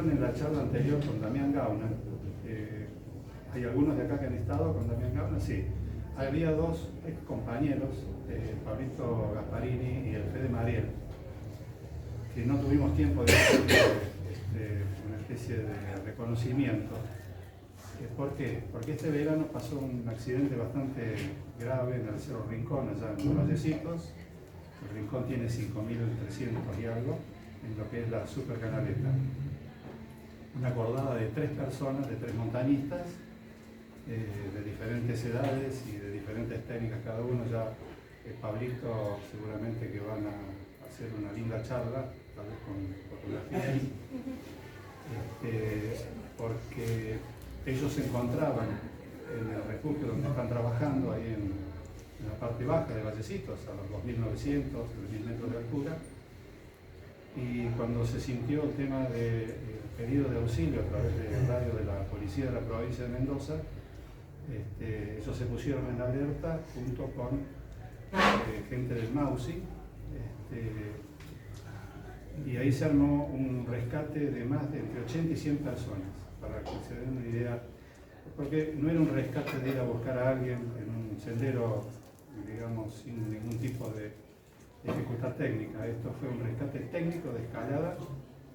estuvieron en la charla anterior con Damián Gauna. ¿Hay algunos de acá que han estado con Damián Gauna? Sí. Había dos ex compañeros, Pablito Gasparini y el Fede Mariel, que no tuvimos tiempo de hacer una especie de reconocimiento. ¿Por qué? Porque este verano pasó un accidente bastante grave en el Cerro Rincón, allá en Los Vallecitos. El Rincón tiene 5.300 y algo, en lo que es la Super Canaleta. Una acordada de 3 personas, de 3 montañistas, de diferentes edades y de diferentes técnicas cada uno. Ya Pablito seguramente que van a hacer una linda charla, tal vez con fotografías, porque ellos se encontraban en el refugio donde están trabajando, ahí en la parte baja de Vallecitos, a los 2.900, 3.000 metros de altura, y cuando se sintió el tema del pedido de auxilio a través del radio de la policía de la provincia de Mendoza, ellos se pusieron en alerta junto con gente del MAUSI, y ahí se armó un rescate de más de entre 80 y 100 personas, para que se den una idea, porque no era un rescate de ir a buscar a alguien en un sendero, digamos, sin ningún tipo de dificultad técnica. Esto fue un rescate técnico de escalada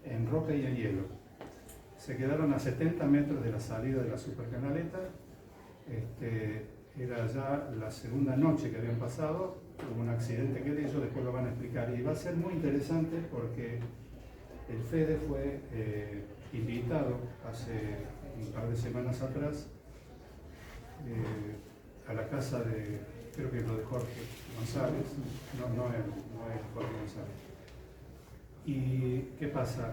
en roca y en hielo. Se quedaron a 70 metros de la salida de la Supercanaleta. Era ya la segunda noche que habían pasado, hubo un accidente que ellos después lo van a explicar, y va a ser muy interesante porque el Fede fue invitado hace un par de semanas atrás a la casa de, creo que lo de Jorge González, no es Jorge González. ¿Y qué pasa?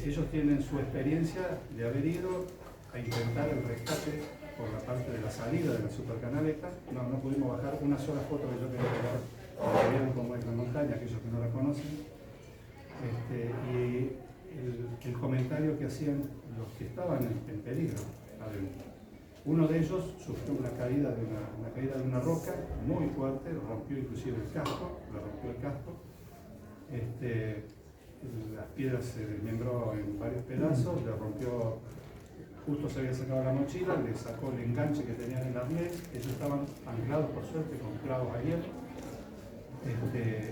Ellos tienen su experiencia de haber ido a intentar el rescate por la parte de la salida de la Supercanaleta. No pudimos bajar una sola foto que yo quería pegar, para que vean cómo es la montaña, aquellos que no la conocen. Y el comentario que hacían los que estaban en peligro adentro. Uno de ellos sufrió una caída de una roca muy fuerte, rompió inclusive el casco, le rompió el casco. Las piedras se desmembró en varios pedazos, le rompió, justo se había sacado la mochila, le sacó el enganche que tenían en el arnés. Ellos estaban anclados por suerte con clavos a hielo,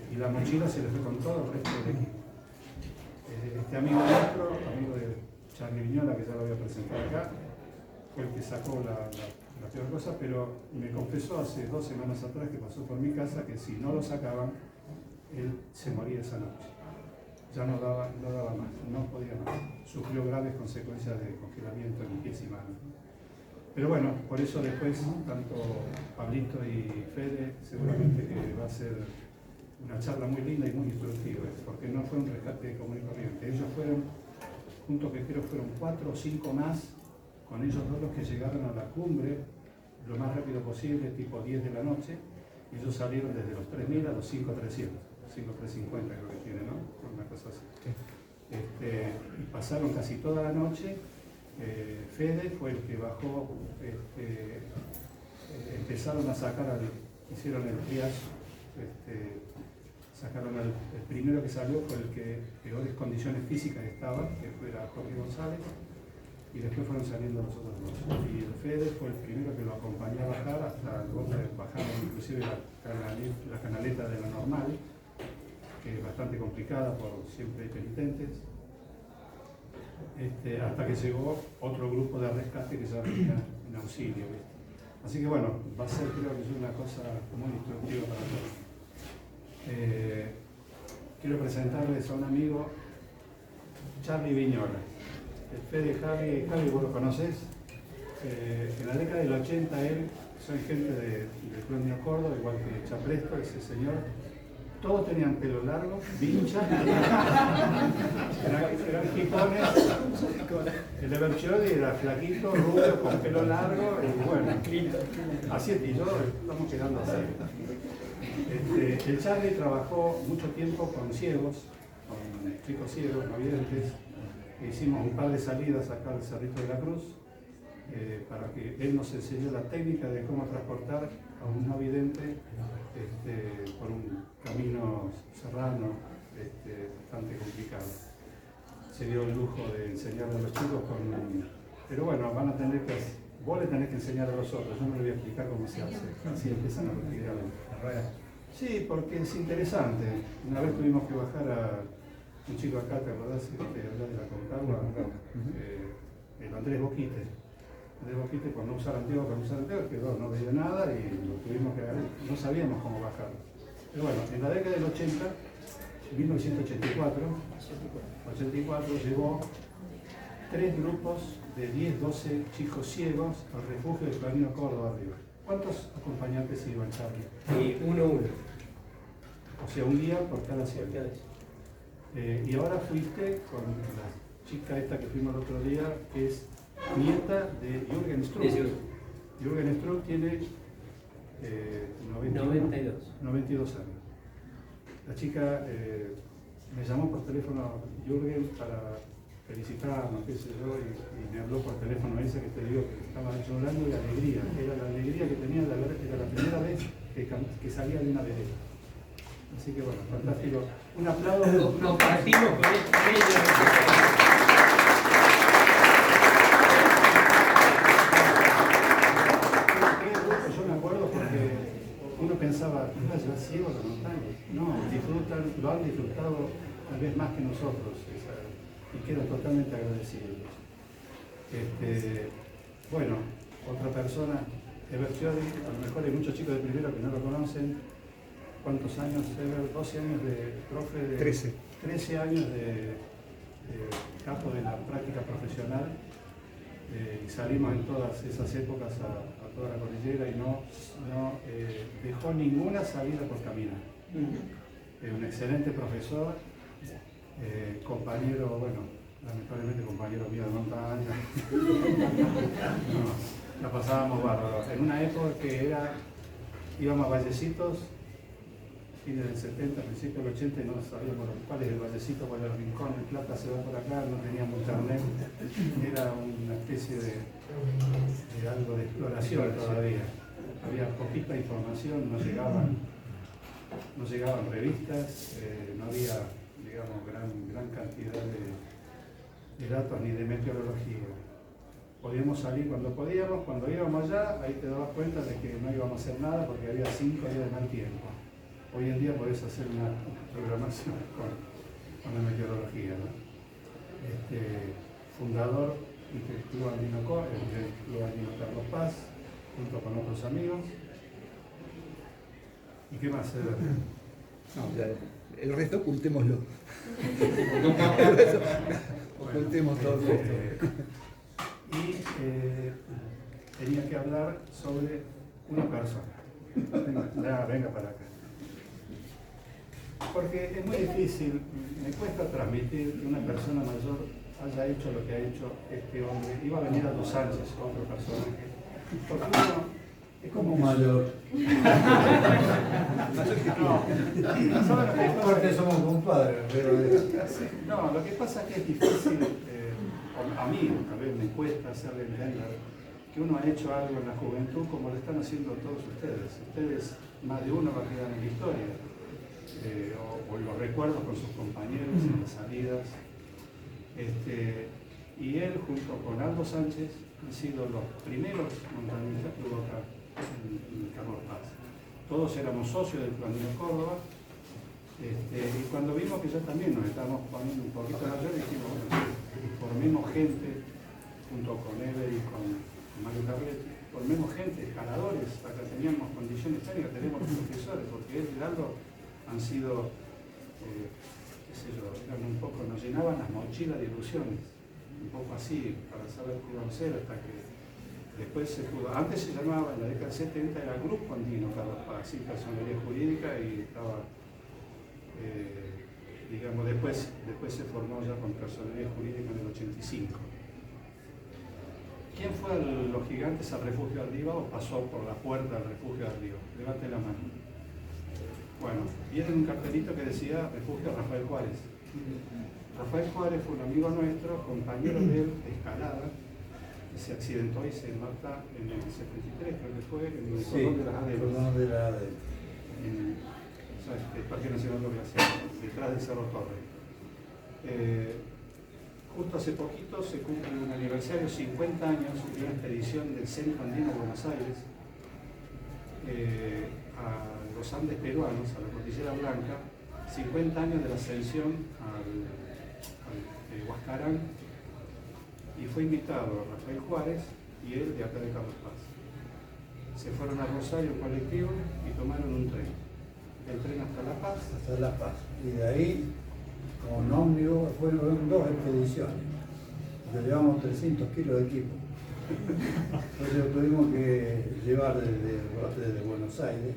y la mochila se le fue con todo el resto del equipo. Este amigo nuestro, amigo de Charlie Viñola, que ya lo había presentado acá, fue el que sacó la peor cosa, pero me confesó hace 2 semanas atrás que pasó por mi casa que si no lo sacaban, él se moría esa noche. Ya no daba más, no podía más. Sufrió graves consecuencias de congelamiento en pies y manos. Pero bueno, por eso después, tanto Pablito y Fede, seguramente que va a ser una charla muy linda y muy instructiva, porque no fue un rescate común y corriente. Ellos fueron, juntos que creo fueron 4 o 5 más, con ellos dos los que llegaron a la cumbre lo más rápido posible, tipo 10 de la noche, y ellos salieron desde los 3.000 a los 5.300, 5.350 creo que tiene, ¿no? Una cosa así. Y pasaron casi toda la noche. Fede fue el que bajó, empezaron a sacar, hicieron el triage, sacaron el primero que salió fue el que peores condiciones físicas estaba, que fue Jorge González, y después fueron saliendo los otros dos. Y el Fede fue el primero que lo acompañó a bajar hasta el borde, bajaron inclusive la canaleta de la normal, que es bastante complicada por siempre hay penitentes, hasta que llegó otro grupo de rescate que ya venía en auxilio, ¿viste? Así que bueno, va a ser, creo que es una cosa muy instructiva para todos. Quiero presentarles a un amigo, Charlie Viñola. El Fede Javi, vos lo conocés. En la década del 80 él, soy gente del Club Neo Córdoba, igual que Chapresto, ese señor. Todos tenían pelo largo, vincha, eran jipones. El Everchodi era flaquito, rubio, con pelo largo, y bueno, así es, y yo estamos quedando así. El Charlie trabajó mucho tiempo con ciegos, con chicos ciegos, no videntes. Hicimos un par de salidas acá al Cerrito de la Cruz, para que él nos enseñó la técnica de cómo transportar a un no vidente por un camino serrano bastante complicado. se dio el lujo de enseñarle a los chicos pero bueno, van a tener que, vos le tenés que enseñar a los otros, yo no le voy a explicar cómo se hace, así empiezan a respirar la rueda. Sí, porque es interesante. Una vez tuvimos que bajar a un chico acá, ¿te acordás? Hablar de la Concagua, el Andrés Boquite. Andrés Boquite, cuando usaba anteojos, quedó, no veía nada y lo tuvimos que agarrar, no sabíamos cómo bajarlo. Pero bueno, en la década del 80, 1984, llevó 3 grupos de 10, 12 chicos ciegos al refugio de Planino Córdoba arriba. ¿Cuántos acompañantes iban, Charlie? Uno. O sea, un guía por cada ciego. Y ahora fuiste con la chica esta que fuimos el otro día, que es nieta de Jürgen Struck. Jürgen Struck tiene 92 años. La chica me llamó por teléfono Jürgen para felicitarnos, qué sé yo, y me habló por teléfono ese que te digo que estaba llorando de alegría. Era la alegría que tenía de haber, era la primera vez que salía de una vereda. Así que bueno, fantástico. Un aplauso. Compartimos con ellos. Yo me acuerdo porque uno pensaba, iba a llevar ciego a la montaña. No, lo han disfrutado tal vez más que nosotros. Y quedo totalmente agradecido. Bueno, otra persona, Ever Fiori, a lo mejor hay muchos chicos de primero que no lo conocen. ¿Cuántos años, Ever? 12 años de profe de... 13 años de capo de la práctica profesional. Y salimos en todas esas épocas a toda la cordillera y no dejó ninguna salida por caminar. Un excelente profesor. Compañero, bueno, lamentablemente compañero mío de montaña. No, la pasábamos bárbaro. En una época que íbamos a Vallecitos, fines del 70, principios del 80, y no sabíamos cuál es el Vallecito, cuál es el rincón, el Plata se va por acá, no teníamos internet. Era una especie de algo de exploración todavía. Había poquita información, no llegaban revistas, no había, digamos, gran cantidad de datos ni de meteorología. Podíamos salir cuando podíamos, cuando íbamos allá, ahí te dabas cuenta de que no íbamos a hacer nada porque había 5 días de mal tiempo. Hoy en día podés hacer una programación con la meteorología, ¿no? Fundador del Club Andino Carlos Paz, junto con otros amigos. ¿Y qué más? El resto ocultémoslo. Ocultemos todo esto. Y tenía que hablar sobre una persona. Venga para acá. Porque es muy difícil, me cuesta transmitir que una persona mayor haya hecho lo que ha hecho este hombre. Iba a venir a Dos Sánchez, otro personaje. Porque uno es como un mayor. No, porque somos compadres, pero... No, lo que pasa es que es difícil, a mí tal vez me cuesta hacerle entender que uno ha hecho algo en la juventud como lo están haciendo todos ustedes. Ustedes, más de uno va a quedar en la historia. O los recuerdos con sus compañeros en las salidas. Y él, junto con Aldo Sánchez, han sido los primeros montañistas que hubo acá en Carlos Paz. Todos éramos socios del Andino Córdoba. Y cuando vimos que ya también nos estábamos poniendo un poquito mayores, dijimos, bueno, formemos gente, junto con Ever y con Mario Carlet, formemos gente, escaladores, acá teníamos condiciones técnicas, tenemos profesores, porque él y Aldo han sido, qué sé yo, eran un poco, nos llenaban las mochilas de ilusiones, un poco así, para saber qué íbamos a hacer, hasta que después se pudo. Antes se llamaba, en la década del 70, era Grupo Andino Carlos Paz, sí, personalidad jurídica, y estaba, digamos, después se formó ya con personalidad jurídica en el 85. ¿Quién fue a los gigantes al refugio arriba o pasó por la puerta del refugio arriba? Levante la mano. Bueno, viene un cartelito que decía Refugio Rafael Juárez. Rafael Juárez fue un amigo nuestro, compañero de él de escalada, que se accidentó y se mata en el 73, creo que fue, en el cordón de las Adelas. En el Parque Nacional de Glaciares, detrás del Cerro Torre. justo hace poquito se cumple un aniversario, 50 años de una expedición del Centro Andino a Buenos Aires, a los Andes peruanos, a la Cordillera Blanca, 50 años de la ascensión al Huascarán, y fue invitado Rafael Juárez y él de acá de Carlos Paz. Se fueron a Rosario en colectivo y tomaron un tren. El tren hasta La Paz. Hasta La Paz. Y de ahí, con ómnibus, fueron 2 expediciones. Porque llevamos 300 kilos de equipo. Entonces lo tuvimos que llevar desde Buenos Aires,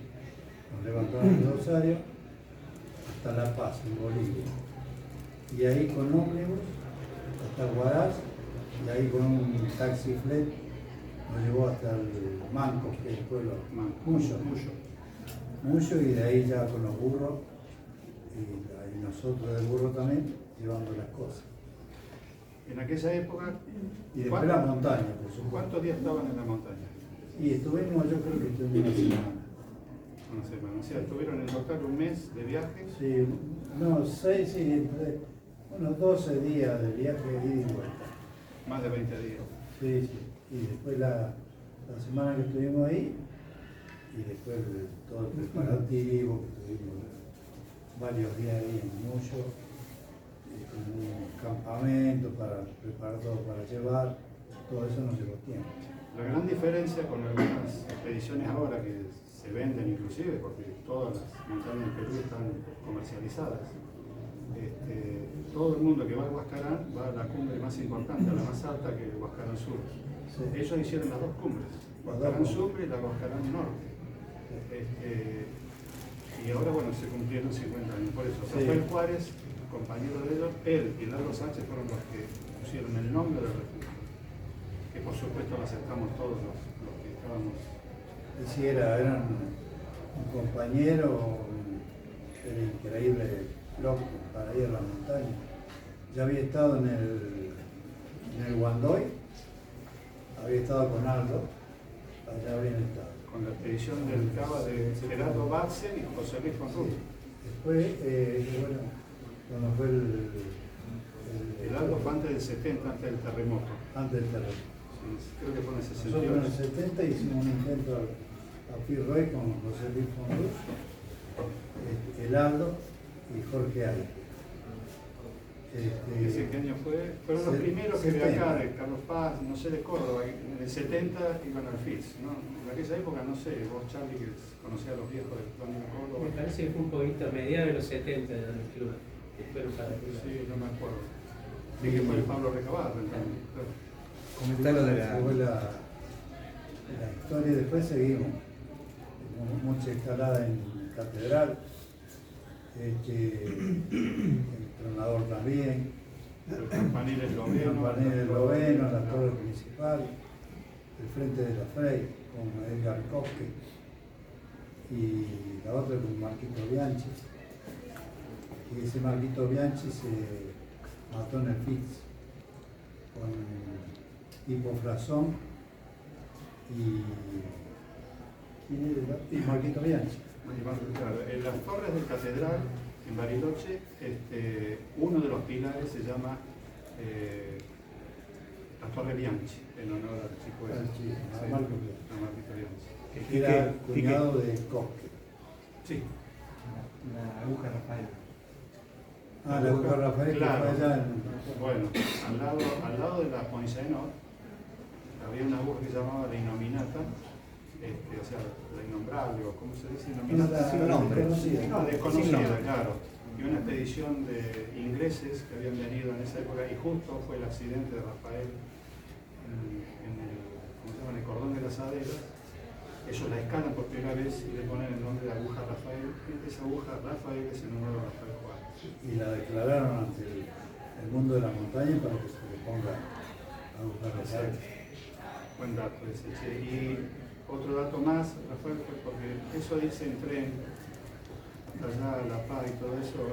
nos levantamos en Rosario, hasta La Paz, en Bolivia. Y ahí con ómnibus hasta Huaraz, y ahí con un taxi flet nos llevó hasta el Manco, que es el pueblo Mucho, y de ahí ya con los burros, y nosotros del burro también, llevando las cosas. En aquella época, Y después la montaña, por supuesto. ¿cuántos días estaban en la montaña? Y estuvimos, yo creo que estuvimos una semana. Una semana. O sea, estuvieron en total un mes de viaje. Sí, no, 6, sí, unos 12 días de viaje ida y vuelta. Más de 20 días. Sí, sí. Y después la semana que estuvimos ahí, y después todo el preparativo, que estuvimos varios días ahí en Mucho, con un campamento para preparar todo para llevar, todo eso nos llevó tiempo. La gran diferencia con algunas expediciones ahora que se venden inclusive, porque todas las montañas en Perú están comercializadas, todo el mundo que va al Huascarán va a la cumbre más importante, a la más alta, que es el Huascarán Sur. Sí. Ellos hicieron las 2 cumbres, Huascarán Sur y la Huascarán Norte. Y ahora, bueno, se cumplieron 50 años. Por eso, Sí. Rafael Juárez, compañero de ellos, él y Largo Sánchez fueron los que pusieron el nombre del refugio, que por supuesto lo aceptamos todos los que estábamos. Sí, eran un compañero, era increíble, loco, para ir a la montaña. Ya había estado en el Guandoy, había estado con Aldo, allá habían estado. Con la expedición del Cava de Gerardo Batzel y José Luis Fonrubio. Después, bueno, cuando fue El Aldo fue antes del 70, antes del terremoto. antes del terremoto. Sí, creo que fue en el Nosotros en el 68. 70 hicimos un intento a Pirroy con José Luis Fonrús, el Aldo y Jorge Ay. ¿Ese qué año fue? Fueron los primeros que de 70. acá, de Carlos Paz, no sé, de Córdoba. En el 70 iban al FIS, ¿no? En aquella época, no sé, vos, Charlie, que conocías a los viejos del plan de Córdoba. Me parece que fue un poquito a mediados de los 70 en el club. Fueron para el club. Sí, no me acuerdo. Sí, que fue el Pablo Recabarro, entonces. Claro. Comentario de Fue la historia, después seguimos. Tuvimos mucha escalada en Catedral, el Tronador también, El campanil esloveno. Campanil esloveno, la torre principal, el frente de la Frey con Edgar Koke y la otra con Marquito Bianchi. Y ese Marquito Bianchi se mató en el Fitz con hipofrazón y Marquito Bianchi. Claro, en las torres del Catedral, en Bariloche, uno de los pilares se llama la Torre Bianchi, en honor al chico ese. Sí, a Sí, Marco Bianchi. a Marquito Bianchi. Que era el cuñado de Koke. Sí, La aguja Rafael. Ah, la aguja Rafael, claro. que fue allá en... Bueno, al lado de la Poincenot había una aguja que se llamaba la Inominata, o sea, la innombrable, o ¿cómo se dice? Inominata. Sin nombre. Desconocida. No, Sin desconocida, nombre. claro. Y una expedición de ingleses que habían venido en esa época, y justo fue el accidente de Rafael en el cordón de las Adelas. Ellos la escalan por primera vez y le ponen el nombre de aguja Rafael. Esa aguja Rafael es en honor a Rafael Juárez. Y la declararon ante el mundo de la montaña para que se le ponga aguja Rafael. Buen dato ese, che. Y otro dato más, Rafael, fue porque eso dice en tren, allá La Paz y todo eso.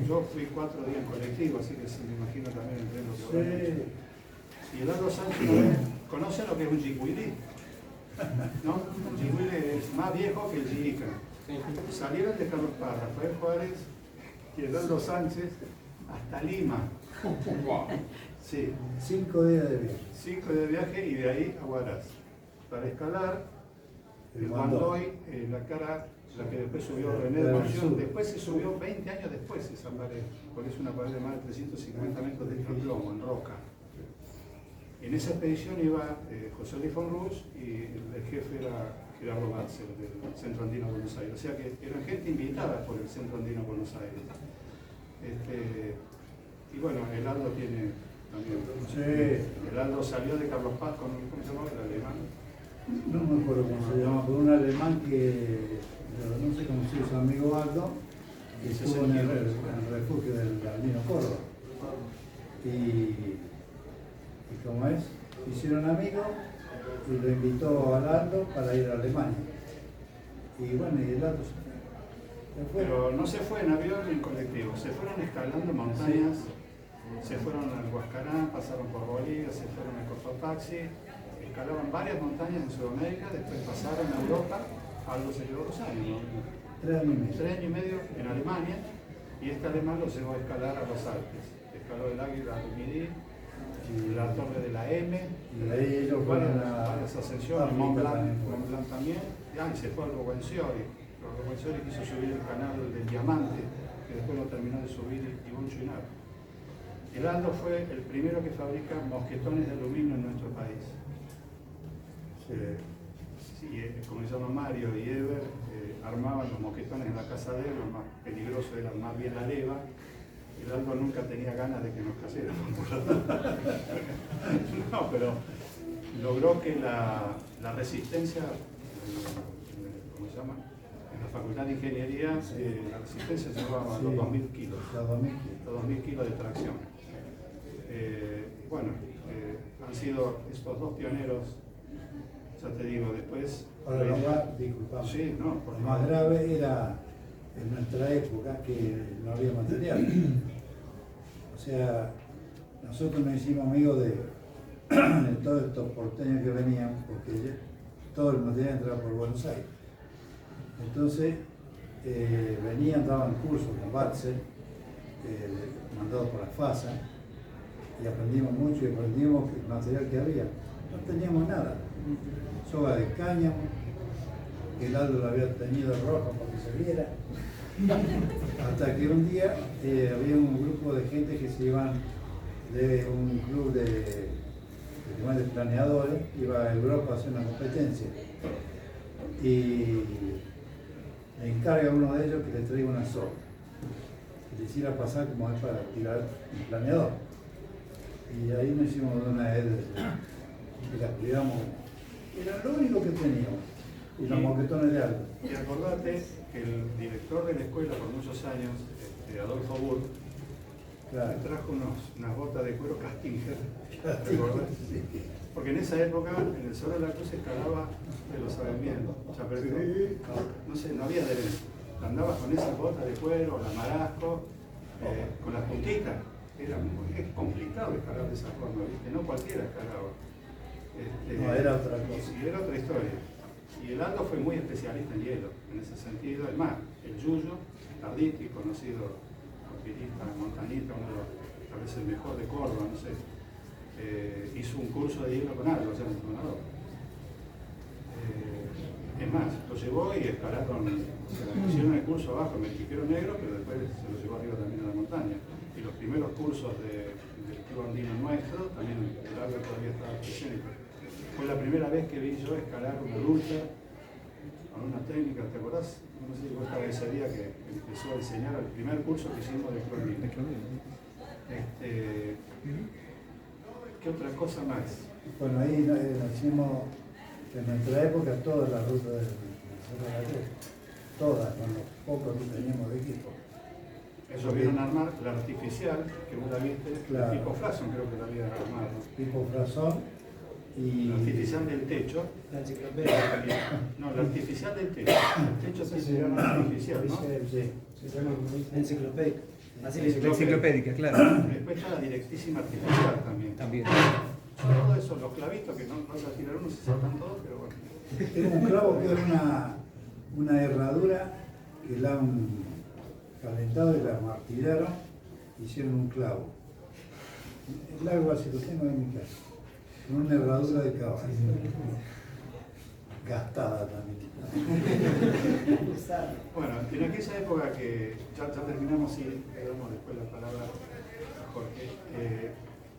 Yo fui 4 días en colectivo, así que se me imagino también en tren lo que habrán hecho. Y el Largo Sánchez, ¿conocen lo que es un jicuilí? ¿No? El jicuilí es más viejo que el Jirica. Salieron de Carlos Paz, Rafael Juárez y Eduardo Sánchez hasta Lima. Sí, 5 días de viaje. 5 días de viaje y de ahí a Huaraz. Para escalar, el Guandón. Guandói, la cara, la que después subió René de Monción, después se subió 20 años después esa pared, porque es una pared de más de 350 metros de plomo en roca. En esa expedición iba José Luis Fonrus y el jefe era Gerardo Batzel del Centro Andino de Buenos Aires. O sea que eran gente invitada por el Centro Andino de Buenos Aires. Y bueno, el Aldo tiene también. Sí. El Aldo salió de Carlos Paz con, ¿cómo se llamaba? El alemán. No me acuerdo cómo se llama, pero un alemán que, no sé cómo se llama, su amigo Aldo, que estuvo en el refugio del Andino Córdoba. Y como es, hicieron amigos y lo invitó al Aldo para ir a Alemania. Y bueno, y el Aldo se fue. Pero no se fue en avión ni en colectivo, se fueron escalando montañas, se fueron al Huascarán, pasaron por Bolivia, se fueron al Cotopaxi, escalaban varias montañas en Sudamérica, después pasaron a Europa, algo se quedó 2 años, ¿no? 3 años y medio. 3 años y medio en Alemania, y este alemán lo llevó a escalar a los Alpes. Escaló el Águila al Midi, la Torre de la M, Y ahí ellos fueron a varias ascensiones, África Mont también fue. Blanc también, y se fue al Roguensiori. El Roguensiori quiso subir el canal del Diamante, que después lo terminó de subir Ivonne Chouinard. El Aldo fue el primero que fabrica mosquetones de aluminio en nuestro país. Sí, como se llama Mario y Eber, armaban los mosquetones en la casa de él, lo más peligroso era más bien la leva. El Aldo nunca tenía ganas de que nos cayéramos. No, pero logró que la resistencia, ¿cómo se llama? En la Facultad de Ingeniería, la resistencia llevaba los 2.000 kilos. Los 2.000 kilos de tracción. Bueno, han sido estos 2 pioneros, ya te digo, después... Ahora lo más, disculpame, Sí, no, por lo más grave era en nuestra época que no había material. O sea, nosotros nos hicimos amigos de todos estos porteños que venían, porque todo el material entraba por Buenos Aires. Entonces, venían, daban cursos con Batzel, mandados por la FASA, y aprendimos mucho y aprendimos el material que había. No teníamos nada. Soga de cáñamo, que el Aldo lo había teñido rojo para que se viera. Hasta que un día había un grupo de gente que se iban de un club de planeadores, iba a Europa a hacer una competencia. Y le encarga a uno de ellos que le traiga una soga, que le hiciera pasar como es para tirar un planeador. Y ahí nos hicimos una vez y la cuidamos. Era lo único que teníamos. Y los moquetones de Aldo. Y acordate que el director de la escuela por muchos años, Adolfo Burr, Claro. me trajo unas botas de cuero Castinger. ¿Te acordás? Porque en esa época, en el Cerro de la Cruz escalaba, ustedes lo saben bien, Chaperito. No sé, no había derecho. Andabas con esas botas de cuero, las marasco, con las puntitas. Es complicado escalar de esa forma, ¿viste? No cualquiera escalaba. No, era otra cosa. Y era otra historia. Y el Aldo fue muy especialista en hielo, en ese sentido. Es más, el Yuyo, Tarditi, conocido alpinista, montañista, uno de los, tal vez el mejor de Córdoba, no sé, hizo un curso de hielo con Aldo, allá en el Tronador. Es más, lo llevó y escalaron, hicieron el curso abajo en el Quiquero Negro, pero después se lo llevó arriba también a la montaña. Y los primeros cursos del Club Andino nuestro, también el Aldo todavía estaba presente. Fue la primera vez que vi yo escalar una lucha con una técnica, ¿te acordás? No sé si vos estabas ese día que empezó a enseñar el primer curso que hicimos de Club Andino. ¿Qué otra cosa más? Bueno, ahí nos hicimos, en nuestra época, todas las rutas del Cerro de la Cruz. Todas, con los pocos que teníamos de equipo. Ellos vieron armar la artificial, que vos la viste, Claro. tipo Flason creo que la había armado. Tipo Frazón y... La artificial del techo. La enciclopedia. No, la artificial del techo. El techo se llama artificial, ¿no? Sí. Se llama enciclopedia. Así le La enciclopédica, claro. Después está la directísima artificial también. También. Todo eso, los clavitos que no vas a tirar uno, se saltan todos, pero bueno. Tengo un clavo que era una herradura que la han calentado y la martillaron, hicieron un clavo. El agua así lo tengo en mi casa, con una herradura de caballo. Gastada también. Bueno, en aquella época que ya terminamos y le damos después la palabra a Jorge,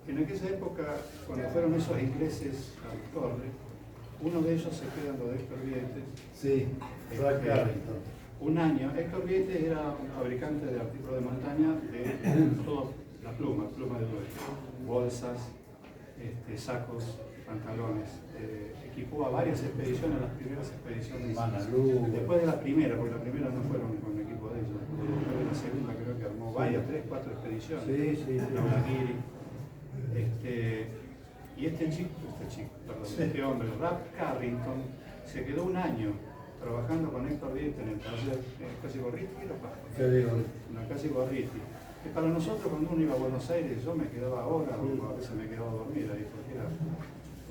en aquella época, cuando fueron esos ingleses al Torre, uno de ellos se queda en lo de Héctor Vietes. Sí, Ray Carrington. Un año. Héctor Vietes era un fabricante de artículos de montaña de toda la pluma de dueño, bolsas, sacos, pantalones. Equipó a varias expediciones, las primeras expediciones. Manalú. Después de la primera, porque la primera no fueron con el equipo de ellos. Después de la segunda creo que armó varias, 3, 4 expediciones. Sí. Lauragiri. Y este hombre, Ray Carrington, se quedó un año trabajando con Héctor Vietes en el taller Casi Gorriti y los Pastos. Una Casi Gorriti. Que para nosotros, cuando uno iba a Buenos Aires, yo me quedaba horas, o a veces me quedaba a dormir ahí, porque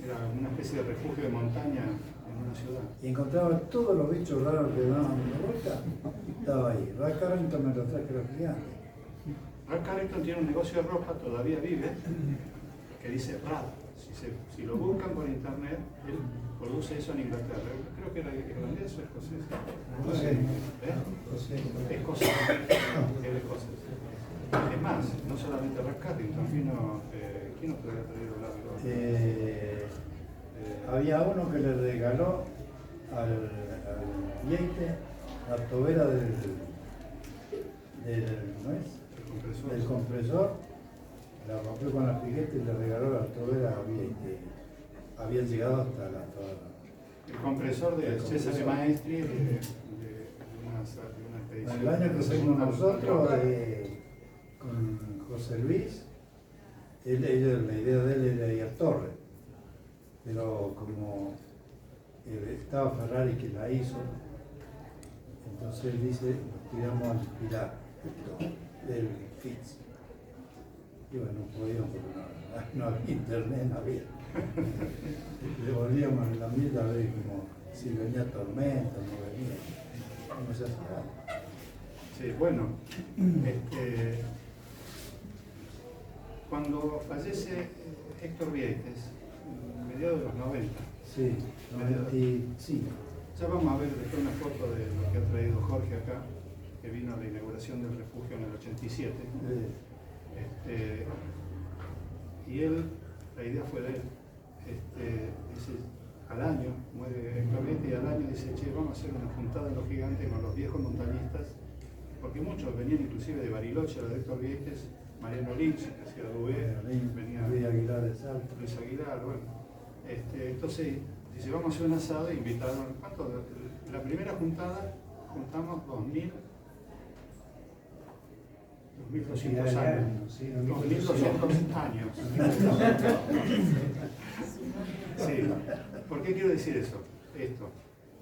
era una especie de refugio de montaña en una ciudad. Y encontraba todos los bichos raros que daban de vuelta, estaba ahí. Ray Carrington me lo traje a los gigantes. Ray Carrington tiene un negocio de ropa, todavía vive, que dice Rad. Si lo buscan por internet, él produce eso en Inglaterra. Creo que era irlandés o escocés. No sé. Escocés. Él es escocés. Es más, no solamente Ray Carrington, vino, ¿quién nos podría traer algo? Había uno que le regaló al Vieite la tobera del compresor, la rompió con la piqueta y le regaló la tobera a Vieite. Había llegado hasta la tobera. El compresor de César de Maestri de una expedición. El año que fuimos nosotros con José Luis, la idea de él era ir a Torre, pero como estaba Ferrari que la hizo, entonces él dice, nos tiramos al Pilar del Fitz. Y bueno, no podíamos porque no había internet, no había. Le volvíamos en la mierda a ver como si venía tormenta, no venía. ¿Cómo se hacía? Sí, bueno, cuando fallece Héctor Vietes, mediados de los 90, sí, 95. ya vamos a ver después una foto de lo que ha traído Jorge acá, que vino a la inauguración del refugio en el 87. Y él, la idea fue de él, dice, al año, muere Héctor Vietes y al año dice, che, vamos a hacer una juntada en Los Gigantes con los viejos montañistas, porque muchos venían inclusive de Bariloche, la de Héctor Vietes, Mariano Lynch, que hacía Dubé, venía Luis Aguilar de Salto. Luis Aguilar, bueno. Entonces, dice, vamos a hacer un asado e invitaron, ¿cuánto? La primera juntada juntamos 2.200 años. 2.200 años. Sí. ¿Por qué quiero decir eso? Esto.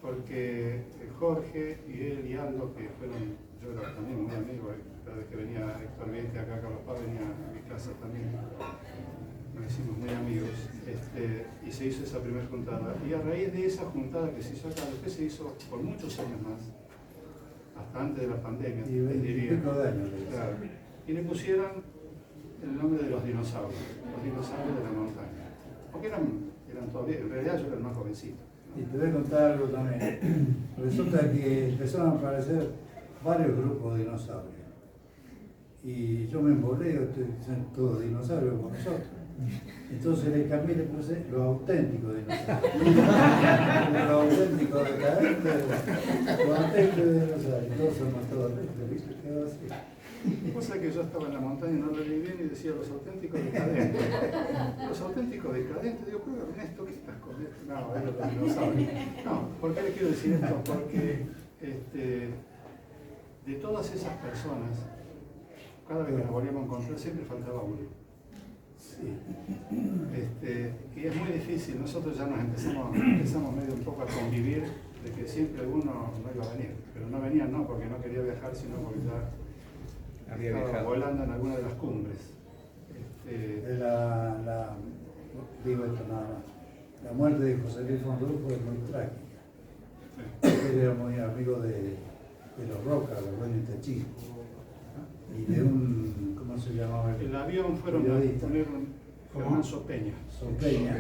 Porque Jorge y él y Aldo, que fueron, yo era también muy amigo, cada vez que venía Héctor Vietes acá, Carlos Paz venía a mi casa también, nos hicimos muy amigos, y se hizo esa primera juntada. Y a raíz de esa juntada que se hizo acá, después se hizo por muchos años más, hasta antes de la pandemia, Y 20 y pico de años. claro, y le pusieron el nombre de los dinosaurios de la montaña, porque eran todavía, en realidad yo era el más jovencito. Y te voy a contar algo también. Resulta que empezaron a aparecer varios grupos de dinosaurios. Y yo me embolé, son todos dinosaurios como nosotros. Entonces le cambié, le puse los auténticos dinosaurios. Los auténticos decadentes, los auténticos dinosaurios. Todos somos todos ¿viste? Quedó así. Cosa que yo estaba en la montaña y no lo leí bien y decía los auténticos decadentes. Los auténticos decadentes, digo, pero Ernesto, ¿qué estás con esto? No, es lo que no saben. No, ¿por qué le quiero decir esto? Porque de todas esas personas, cada vez que nos volvíamos a encontrar siempre faltaba uno. Sí. Y es muy difícil, nosotros ya nos empezamos medio un poco a convivir de que siempre uno no iba a venir, pero no venía no porque no quería viajar, sino porque ya estaba volando en alguna de las cumbres. Digo esto nada más. La muerte de José Luis Fondú fue muy trágica. Él era muy amigo de los Roca, los dueños de Techín. Y de un, ¿cómo se llamaba? El avión fueron a poner Germán Sopeña. Sopeña,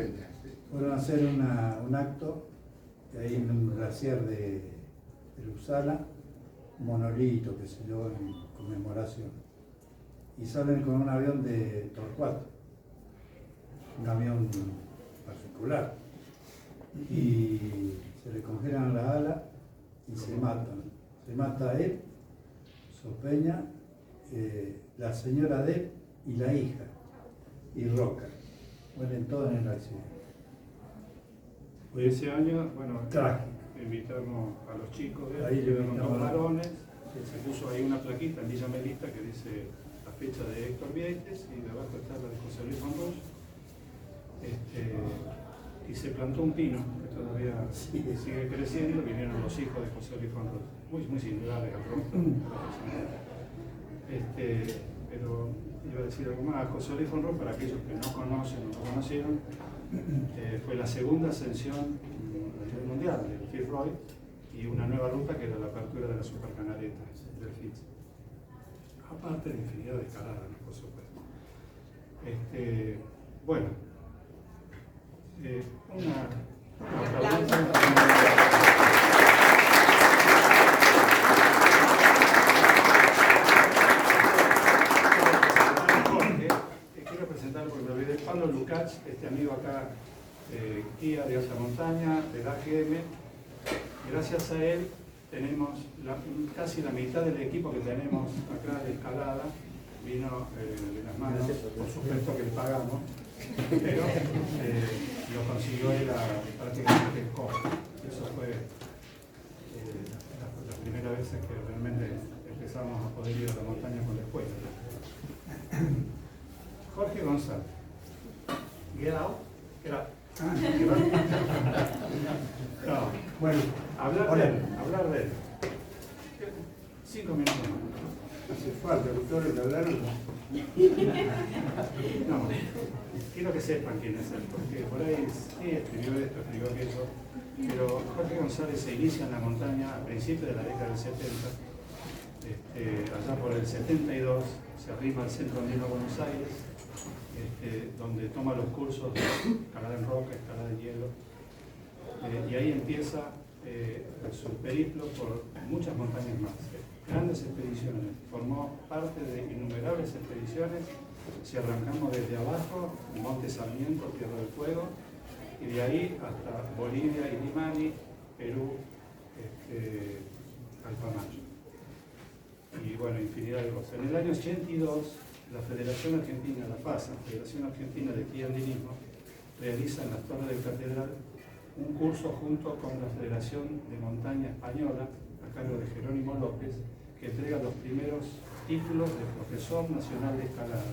fueron a hacer un acto ahí en un glaciar de Uppsala, un monolito, que se yo, en conmemoración. Y salen con un avión de Torcuato, un avión particular. Y se le congelan las alas y se matan. Se mata él, Sopeña, la señora de él y la hija, y Roca. Mueren todos en el accidente. Ese año, bueno, Trágico. invitamos a los chicos, Ahí le llegaron invitamos dos a- varones, se puso ahí una plaquita en Villa Melista que dice la fecha de Héctor Vieites y debajo está la de José Luis Monroy. Y se plantó un pino que todavía sigue creciendo, vinieron los hijos de José Luis Monroy, muy singulares al rostro. Pero iba a decir algo más. José Luis Monroy, para aquellos que no conocen o no conocieron, fue la segunda ascensión a nivel mundial del Fitzroy y una nueva ruta que era la apertura de la supercanaleta del Fitz. Aparte de infinidad de escaladas, ¿no? Por supuesto. Bueno, quiero presentar porque me olvidé, Pablo Lukács, este amigo acá, guía de alta montaña, del AGM. Gracias a él tenemos casi la mitad del equipo que tenemos acá de escalada, vino de las manos, por supuesto que le pagamos, pero lo consiguió él prácticamente el costo. Eso fue la primera vez que realmente empezamos a poder ir a la montaña con la escuela. Jorge González. Get out. Get out. No, Bueno, hablar de él. 5 minutos más. hace falta, doctores, de hablaron. No, quiero que sepan quién es él, porque por ahí sí escribió esto, escribió aquello, pero Jorge González se inicia en la montaña a principios de la década del 70, allá por el 72 se arrima al Centro Andino de Buenos Aires, donde toma los cursos de escalada en roca, escalada de hielo, y ahí empieza su periplo por muchas montañas más. Grandes expediciones, formó parte de innumerables expediciones, si arrancamos desde abajo, Monte Sarmiento, Tierra del Fuego, y de ahí hasta Bolivia, Illimani, Perú, Alpamayo. Y bueno, infinidad de cosas. En el año 82, la Federación Argentina, la FASA, Federación Argentina de Esquí Andinismo, realiza en las Torres del Catedral un curso junto con la Federación de Montaña Española, a cargo de Jerónimo López, que entrega los primeros títulos de profesor nacional de escalada.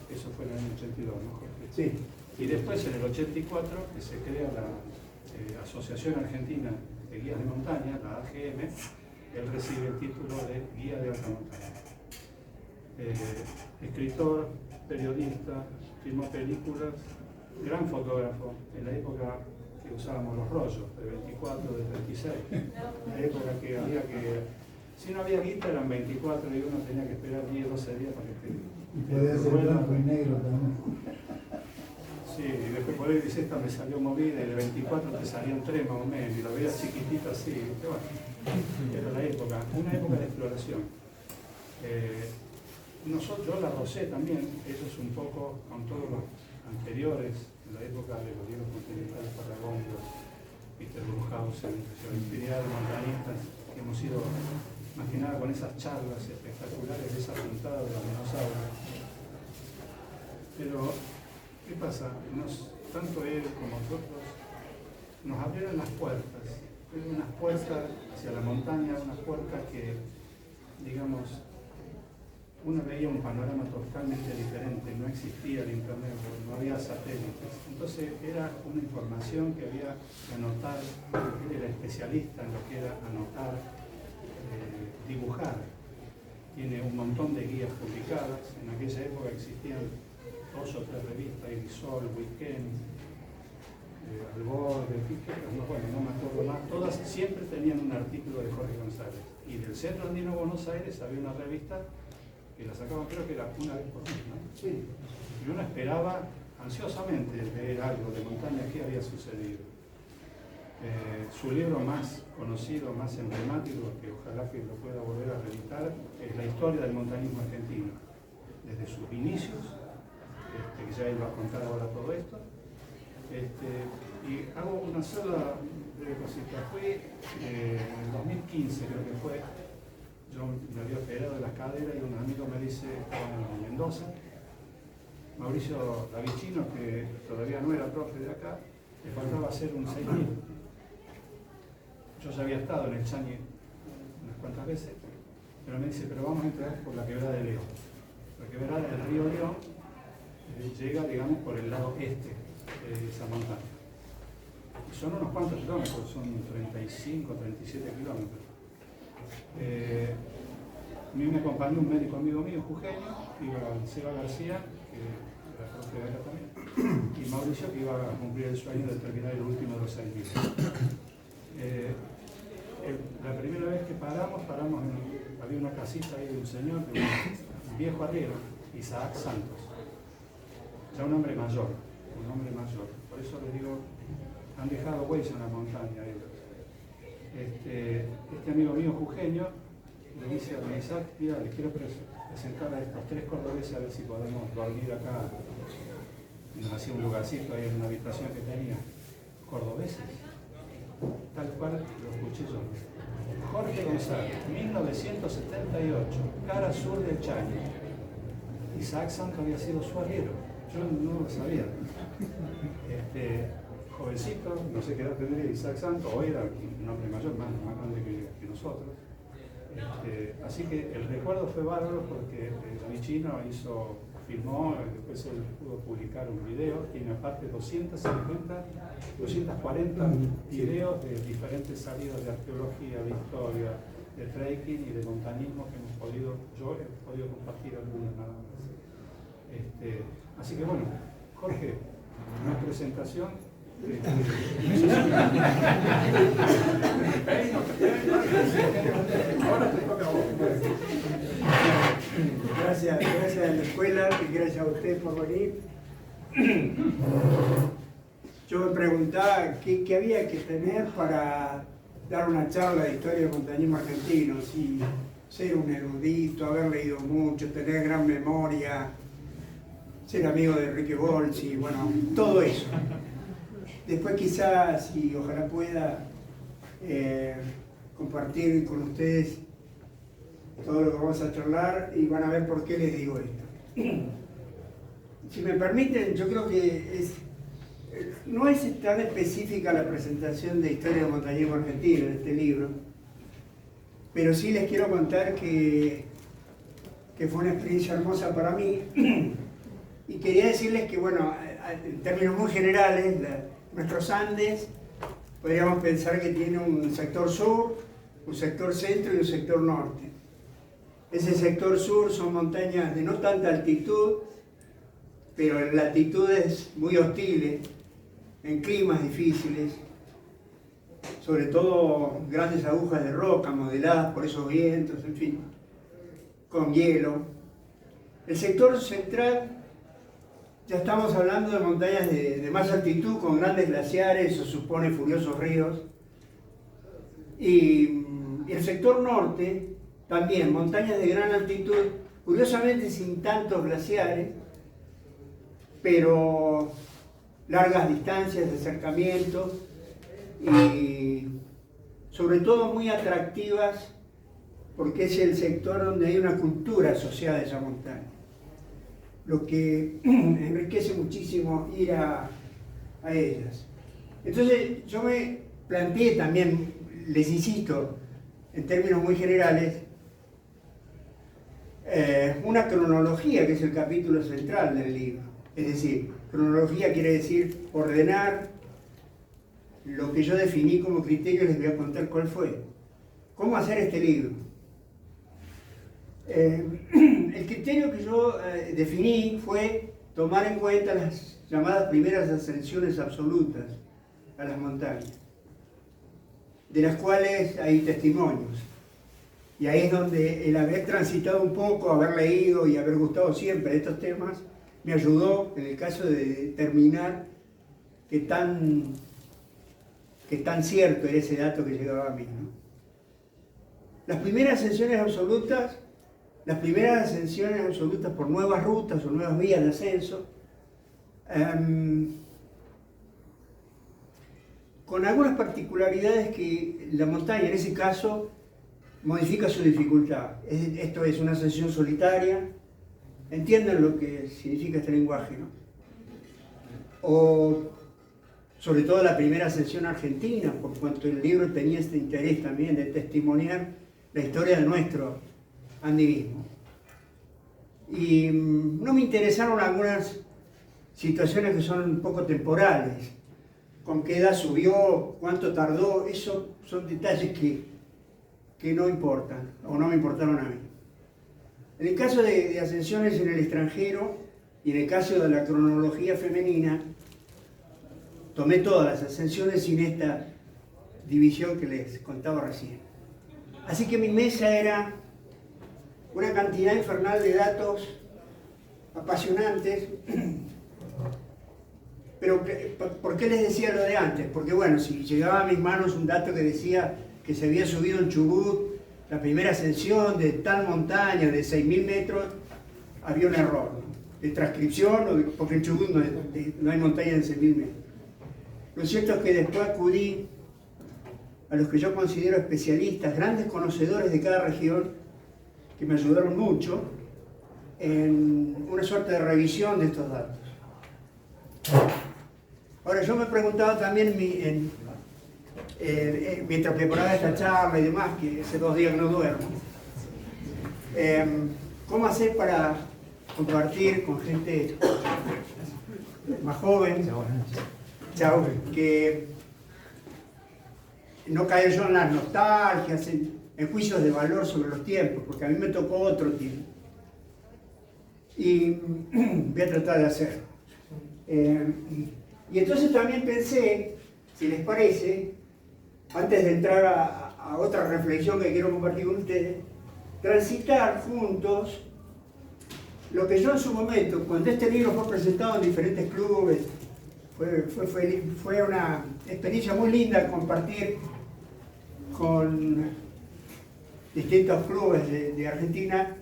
Eso fue en el año 82, ¿no, Jorge? Sí. Y después, en el 84, que se crea la Asociación Argentina de Guías de Montaña, la AGM, él recibe el título de Guía de Alta Montaña. Escritor, periodista, filmó películas, gran fotógrafo, en la época que usábamos los rollos, de 24, de 36, la época que había que, si no había guita eran 24 y uno tenía que esperar 10, 12 días para que te... Y podía ser blanco y negro también. Sí, y después por ahí dice, esta me salió movida y de 24 te salían 3 más o menos, y lo veías chiquitito así, ¿viste? Bueno, era la época, una época de exploración. Yo la rocé también, eso es un poco con todos los anteriores, en la época de los hielos continentales patagónicos, Peter Bruhausen, la infinidad de montañistas que hemos ido, más que nada con esas charlas espectaculares de esa puntada de los dinosaurios. Pero, ¿qué pasa? Tanto él como nosotros nos abrieron las puertas, unas puertas hacia la montaña, unas puertas que, digamos, uno veía un panorama totalmente diferente, no existía el internet, no había satélites, entonces era una información que había que anotar, él era especialista en lo que era anotar, dibujar, tiene un montón de guías publicadas, en aquella época existían 2 o 3 revistas, Irisol, Weekend, Al Borde, bueno, no me acuerdo más, todas siempre tenían un artículo de Jorge González, y del Centro Andino de Buenos Aires había una revista que la sacaban, creo que era una vez por mes, ¿no? Sí. Y uno esperaba ansiosamente leer algo de montaña, qué había sucedido. Su libro más conocido, más emblemático, que ojalá que lo pueda volver a reeditar, es La historia del montañismo argentino, desde sus inicios, que ya él va a contar ahora todo esto. Y hago una sola breve cosita. Fui en el 2015, creo que fue, yo me había operado de la cadera y un amigo me dice, estaba en Mendoza, Mauricio Davicino, que todavía no era profe de acá, le faltaba hacer un 6000. Yo ya había estado en el Chañi unas cuantas veces, pero me dice, pero vamos a entrar por la quebrada de León. La quebrada del río León llega, digamos, por el lado este de esa montaña. Y son unos cuantos kilómetros, son 35, 37 kilómetros. A mí me acompañó un médico amigo mío, jujeño, Seba García, que era profe de acá también, y Mauricio, que iba a cumplir el sueño de terminar el último de los 6 meses. La primera vez que paramos había una casita ahí de un señor, de un viejo arriero, Isaac Santos, ya un hombre mayor. Por eso les digo, han dejado huella en la montaña ellos. Este amigo mío jujeño le dice a Isaac, mira, les quiero presentar a estos 3 cordobeses a ver si podemos dormir acá. Y nos hacía un lugarcito ahí en una habitación que tenía. ¿Cordobeses? Tal cual lo escuché yo. Jorge González, 1978, cara sur del Chañi. Isaac Santos había sido su arriero, yo no lo sabía. Jovencito, no sé qué edad tendría Isaac Santos, hoy era un hombre mayor, más grande que nosotros. Así que el recuerdo fue bárbaro porque Davicino filmó, después él pudo publicar un video, tiene aparte 240 videos de diferentes salidas de arqueología, de historia, de trekking y de montañismo que yo he podido compartir algunos nada más. Así que bueno, Jorge, una presentación. Ahora te toca a vos. Gracias a la escuela y gracias a usted por venir. Yo me preguntaba qué había que tener para dar una charla de historia del montañismo argentino, si ser un erudito, haber leído mucho, tener gran memoria, ser amigo de Enrique Bolsi, bueno, todo eso. Después quizás, si ojalá pueda, compartir con ustedes todo lo que vamos a charlar y van a ver por qué les digo esto. Si me permiten, yo creo que no es tan específica la presentación de Historia del Montañismo Argentino en este libro, pero sí les quiero contar que fue una experiencia hermosa para mí y quería decirles que, bueno, en términos muy generales, nuestros Andes podríamos pensar que tiene un sector sur, un sector centro y un sector norte. Ese sector sur son montañas de no tanta altitud, pero en latitudes muy hostiles, en climas difíciles, sobre todo grandes agujas de roca modeladas por esos vientos, en fin, con hielo. El sector central, ya estamos hablando de montañas de más altitud, con grandes glaciares, eso supone furiosos ríos. Y el sector norte, también montañas de gran altitud, curiosamente sin tantos glaciares, pero largas distancias de acercamiento y sobre todo muy atractivas porque es el sector donde hay una cultura asociada a esa montaña, lo que enriquece muchísimo ir a ellas. Entonces yo me planteé también, les insisto, en términos muy generales, una cronología que es el capítulo central del libro. Es decir, cronología quiere decir ordenar lo que yo definí como criterio, les voy a contar cuál fue. ¿Cómo hacer este libro? El criterio que yo definí fue tomar en cuenta las llamadas primeras ascensiones absolutas a las montañas, de las cuales hay testimonios. Y ahí es donde el haber transitado un poco, haber leído y haber gustado siempre de estos temas, me ayudó en el caso de determinar qué tan cierto era ese dato que llegaba a mí, ¿no? Las primeras ascensiones absolutas por nuevas rutas o nuevas vías de ascenso, con algunas particularidades que la montaña en ese caso modifica su dificultad. Esto es una ascensión solitaria, entiendan lo que significa este lenguaje, ¿no? O sobre todo la primera ascensión argentina, por cuanto el libro tenía este interés también de testimoniar la historia de nuestro andinismo. Y no me interesaron algunas situaciones que son un poco temporales, con qué edad subió, cuánto tardó, eso son detalles que no importan, o no me importaron a mí. En el caso de ascensiones en el extranjero y en el caso de la cronología femenina, tomé todas las ascensiones sin esta división que les contaba recién. Así que mi mesa era una cantidad infernal de datos apasionantes. Pero, ¿por qué les decía lo de antes? Porque, bueno, si llegaba a mis manos un dato que decía que se había subido en Chubut la primera ascensión de tal montaña de 6.000 metros, había un error, ¿no? De transcripción, porque en Chubut no hay montaña de 6.000 metros. Lo cierto es que después acudí a los que yo considero especialistas, grandes conocedores de cada región, que me ayudaron mucho en una suerte de revisión de estos datos. Ahora, yo me preguntaba también mientras preparaba esta charla y demás, que hace 2 días que no duermo, ¿cómo hacer para compartir con gente más joven, que no caer yo en las nostalgias, en juicios de valor sobre los tiempos, porque a mí me tocó otro tiempo? Y voy a tratar de hacerlo. Y entonces también pensé, si les parece, antes de entrar a otra reflexión que quiero compartir con ustedes, transitar juntos lo que yo en su momento, cuando este libro fue presentado en diferentes clubes, fue una experiencia muy linda compartir con distintos clubes de Argentina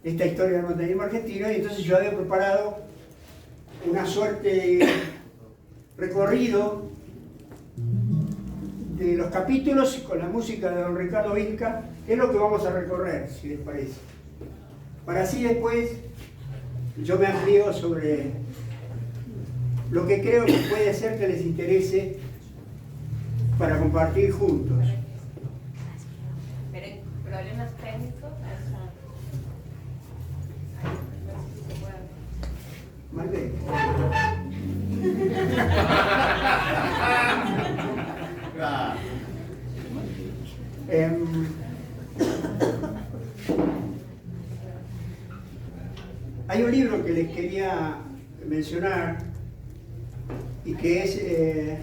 esta historia del montañismo argentino, y entonces yo había preparado una suerte de recorrido de los capítulos con la música de don Ricardo Vilca, que es lo que vamos a recorrer, si les parece. Para así después yo me amplío sobre lo que creo que puede ser que les interese para compartir juntos. Pero problemas técnicos, Malbec. Hay un libro que les quería mencionar y que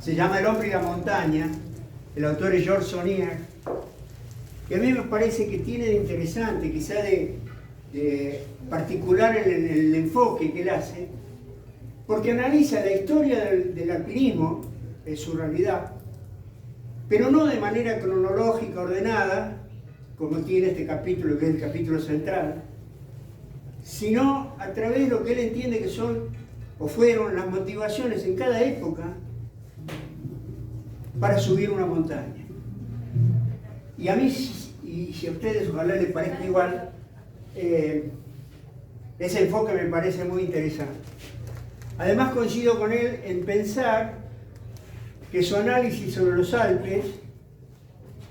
se llama El hombre y la montaña. El autor es George Sonier, que a mí me parece que tiene de interesante, quizá de particular en el enfoque que él hace, porque analiza la historia del alpinismo, en su realidad, pero no de manera cronológica, ordenada, como tiene este capítulo, que es el capítulo central, sino a través de lo que él entiende que son o fueron las motivaciones en cada época para subir una montaña. Y a mí, y si a ustedes ojalá les parezca igual, ese enfoque me parece muy interesante. Además coincido con él en pensar que su análisis sobre los Alpes,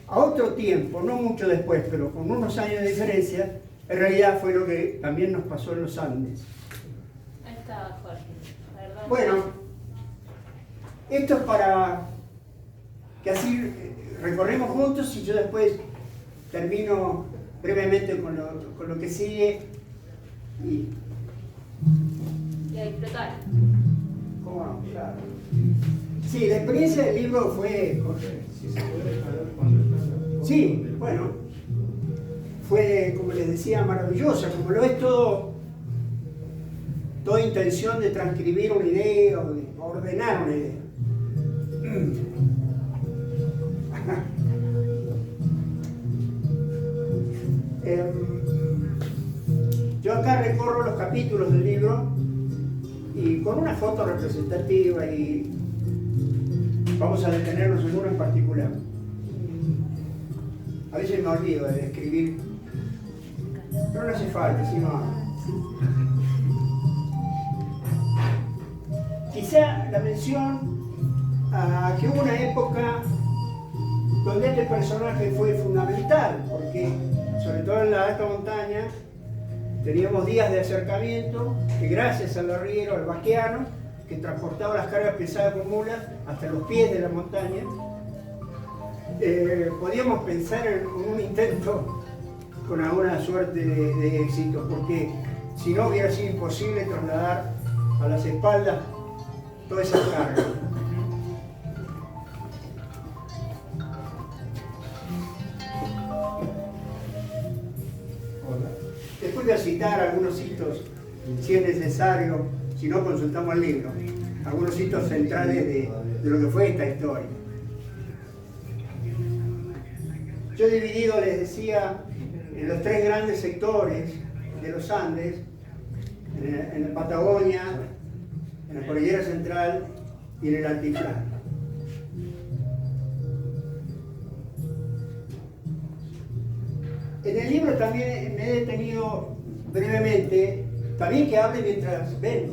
a otro tiempo, no mucho después, pero con unos años de diferencia, en realidad fue lo que también nos pasó en los Andes. ahí está Jorge, perdón. Bueno, esto es para que así recorremos juntos y yo después termino brevemente con lo que sigue y Y a disfrutar. ¿cómo no? Claro. Sí, la experiencia del libro fue... Si se puede saber cuándo está. Sí, bueno, fue, como les decía, maravillosa, como lo es todo toda intención de transcribir una idea o de ordenar una idea. Yo acá recorro los capítulos del libro y con una foto representativa, y vamos a detenernos en uno en particular. A veces me olvido de escribir, pero no hace falta, sino quizá la mención a que hubo una época donde este personaje fue fundamental, porque sobre todo en la alta montaña teníamos días de acercamiento que gracias al arriero, al vaqueano, que transportaba las cargas pesadas con mulas hasta los pies de la montaña, podíamos pensar en un intento con alguna suerte de éxito, porque si no hubiera sido imposible trasladar a las espaldas toda esa carga. Después de citar algunos hitos, si es necesario, si no consultamos el libro, algunos hitos centrales de lo que fue esta historia. Yo he dividido, les decía, en los tres grandes sectores de los Andes, en la Patagonia, en la Cordillera Central y en el Altiplano. En el libro también me he detenido brevemente, también que hable mientras ven,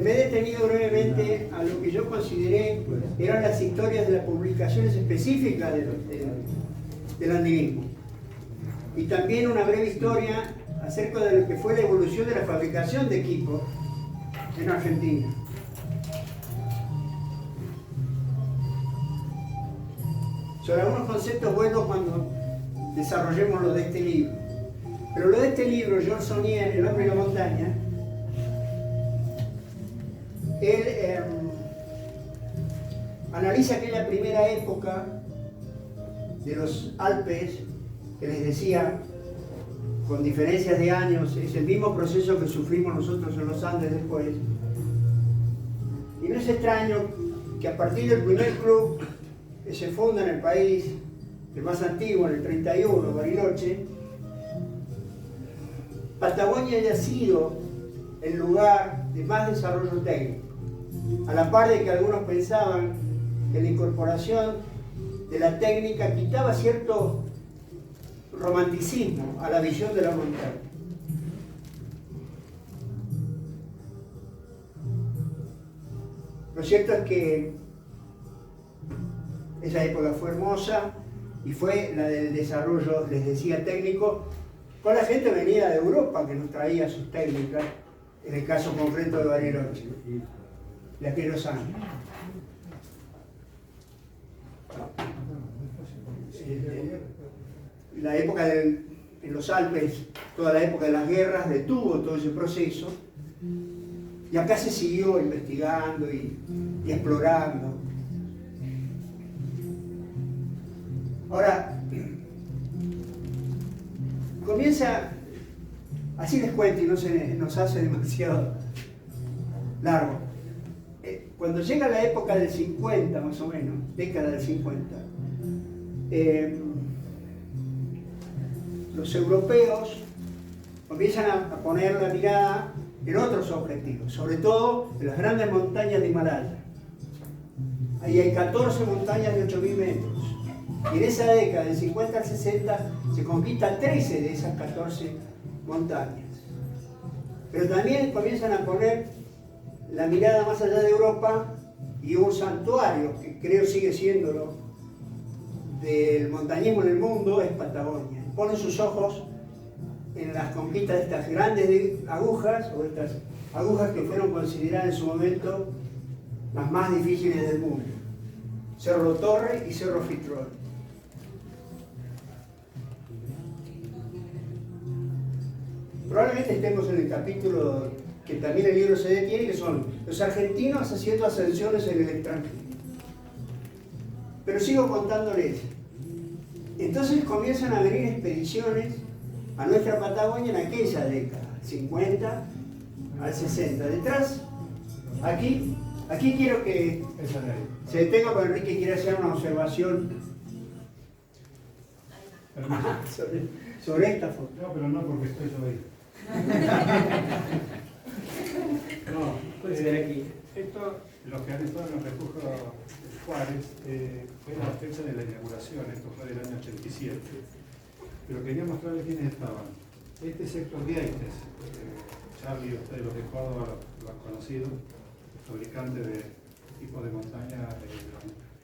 me he detenido brevemente a lo que yo consideré eran las historias de las publicaciones específicas del andinismo. Y también una breve historia acerca de lo que fue la evolución de la fabricación de equipos en Argentina. Sobre algunos conceptos buenos cuando desarrollemos lo de este libro. Pero lo de este libro, Georges Saunier, El hombre y la montaña, él analiza aquella primera época de los Alpes, que les decía, con diferencias de años, es el mismo proceso que sufrimos nosotros en los Andes después. Y no es extraño que a partir del primer club que se funda en el país, el más antiguo, en el 31, Bariloche, Patagonia haya sido el lugar de más desarrollo técnico, a la par de que algunos pensaban que la incorporación de la técnica quitaba cierto romanticismo a la visión de la montaña. Lo cierto es que esa época fue hermosa y fue la del desarrollo, les decía, técnico, con la gente venida de Europa que nos traía sus técnicas, en el caso concreto de Bariloche, de aquellos años. La época en los Alpes, toda la época de las guerras, detuvo todo ese proceso, y acá se siguió investigando y explorando. Ahora, comienza, así les cuento y no se nos hace demasiado largo. Cuando llega la época del 50, más o menos, década del 50, los europeos comienzan a poner la mirada en otros objetivos, sobre todo en las grandes montañas de Himalaya. Ahí hay 14 montañas de 8.000 metros. Y en esa década, del 50 al 60, se conquistan 13 de esas 14 montañas. Pero también comienzan a poner la mirada más allá de Europa, y un santuario, que creo sigue siéndolo, del montañismo en el mundo, es Patagonia. Ponen sus ojos en las conquistas de estas grandes agujas, o estas agujas que fueron consideradas en su momento las más difíciles del mundo: Cerro Torre y Cerro Fitrol. Probablemente estemos en el capítulo que también el libro se detiene, que son los argentinos haciendo ascensiones en el extranjero. Pero sigo contándoles. Entonces comienzan a venir expediciones a nuestra Patagonia en aquella década, 50, al 60. Detrás, aquí quiero que Esa de ahí. se detenga porque Enrique quiere hacer una observación sobre esta foto. No, pero no porque estoy yo ahí. No, Puede ser aquí. esto, los que han estado en el refugio Juárez, fue la fecha de la inauguración, esto fue del año 87. Pero quería mostrarles quiénes estaban. Este es Héctor Vieites, Charlie, ustedes los de Córdoba lo han conocido, fabricante de equipos de montaña,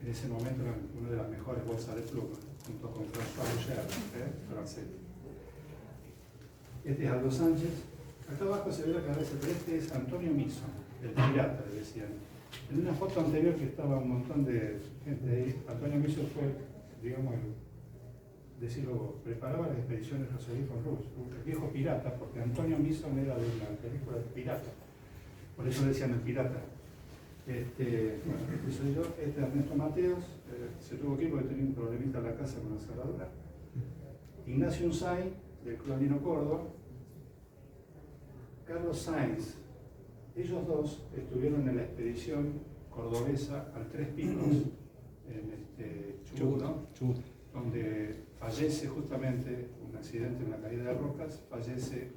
en ese momento era una de las mejores bolsas de pluma, junto con François Roger, francés. Este es Aldo Sánchez. Acá abajo se ve la cabeza, pero este es Antonio Miso, el pirata, le decían. En una foto anterior que estaba un montón de gente ahí, Antonio Miso fue, digamos, preparaba las expediciones de José Luis Fonrús, el viejo pirata, porque Antonio Miso era de una película de pirata, por eso le decían el pirata. Bueno, soy yo, este es Ernesto Mateos, se tuvo que ir porque tenía un problemita en la casa con la cerradura. Ignacio Unzay, del Club Andino Córdoba. Carlos Sáenz, ellos dos estuvieron en la expedición cordobesa al Tres Picos, en Chubut, ¿no? Donde fallece justamente un accidente en la caída de rocas, fallece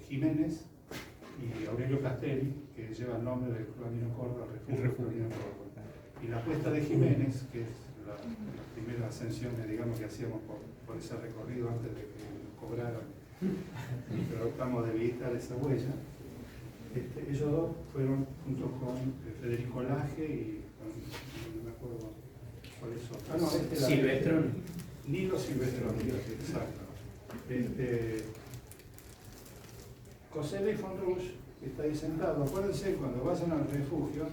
Jiménez y Aurelio Castelli, que lleva el nombre del Club Andino Córdoba, el refugio Andino Córdoba. Y la apuesta de Jiménez, que es la primera ascensión, digamos, que hacíamos por ese recorrido antes de que nos cobraran, pero tratamos de evitar esa huella. Ellos dos fueron junto con Federico Laje y no me acuerdo cuál es otro. Ah, no, Silvestrón. Nilo Silvestrón, exacto. José Luis Fonrús está ahí sentado. Acuérdense, cuando vayan al refugio,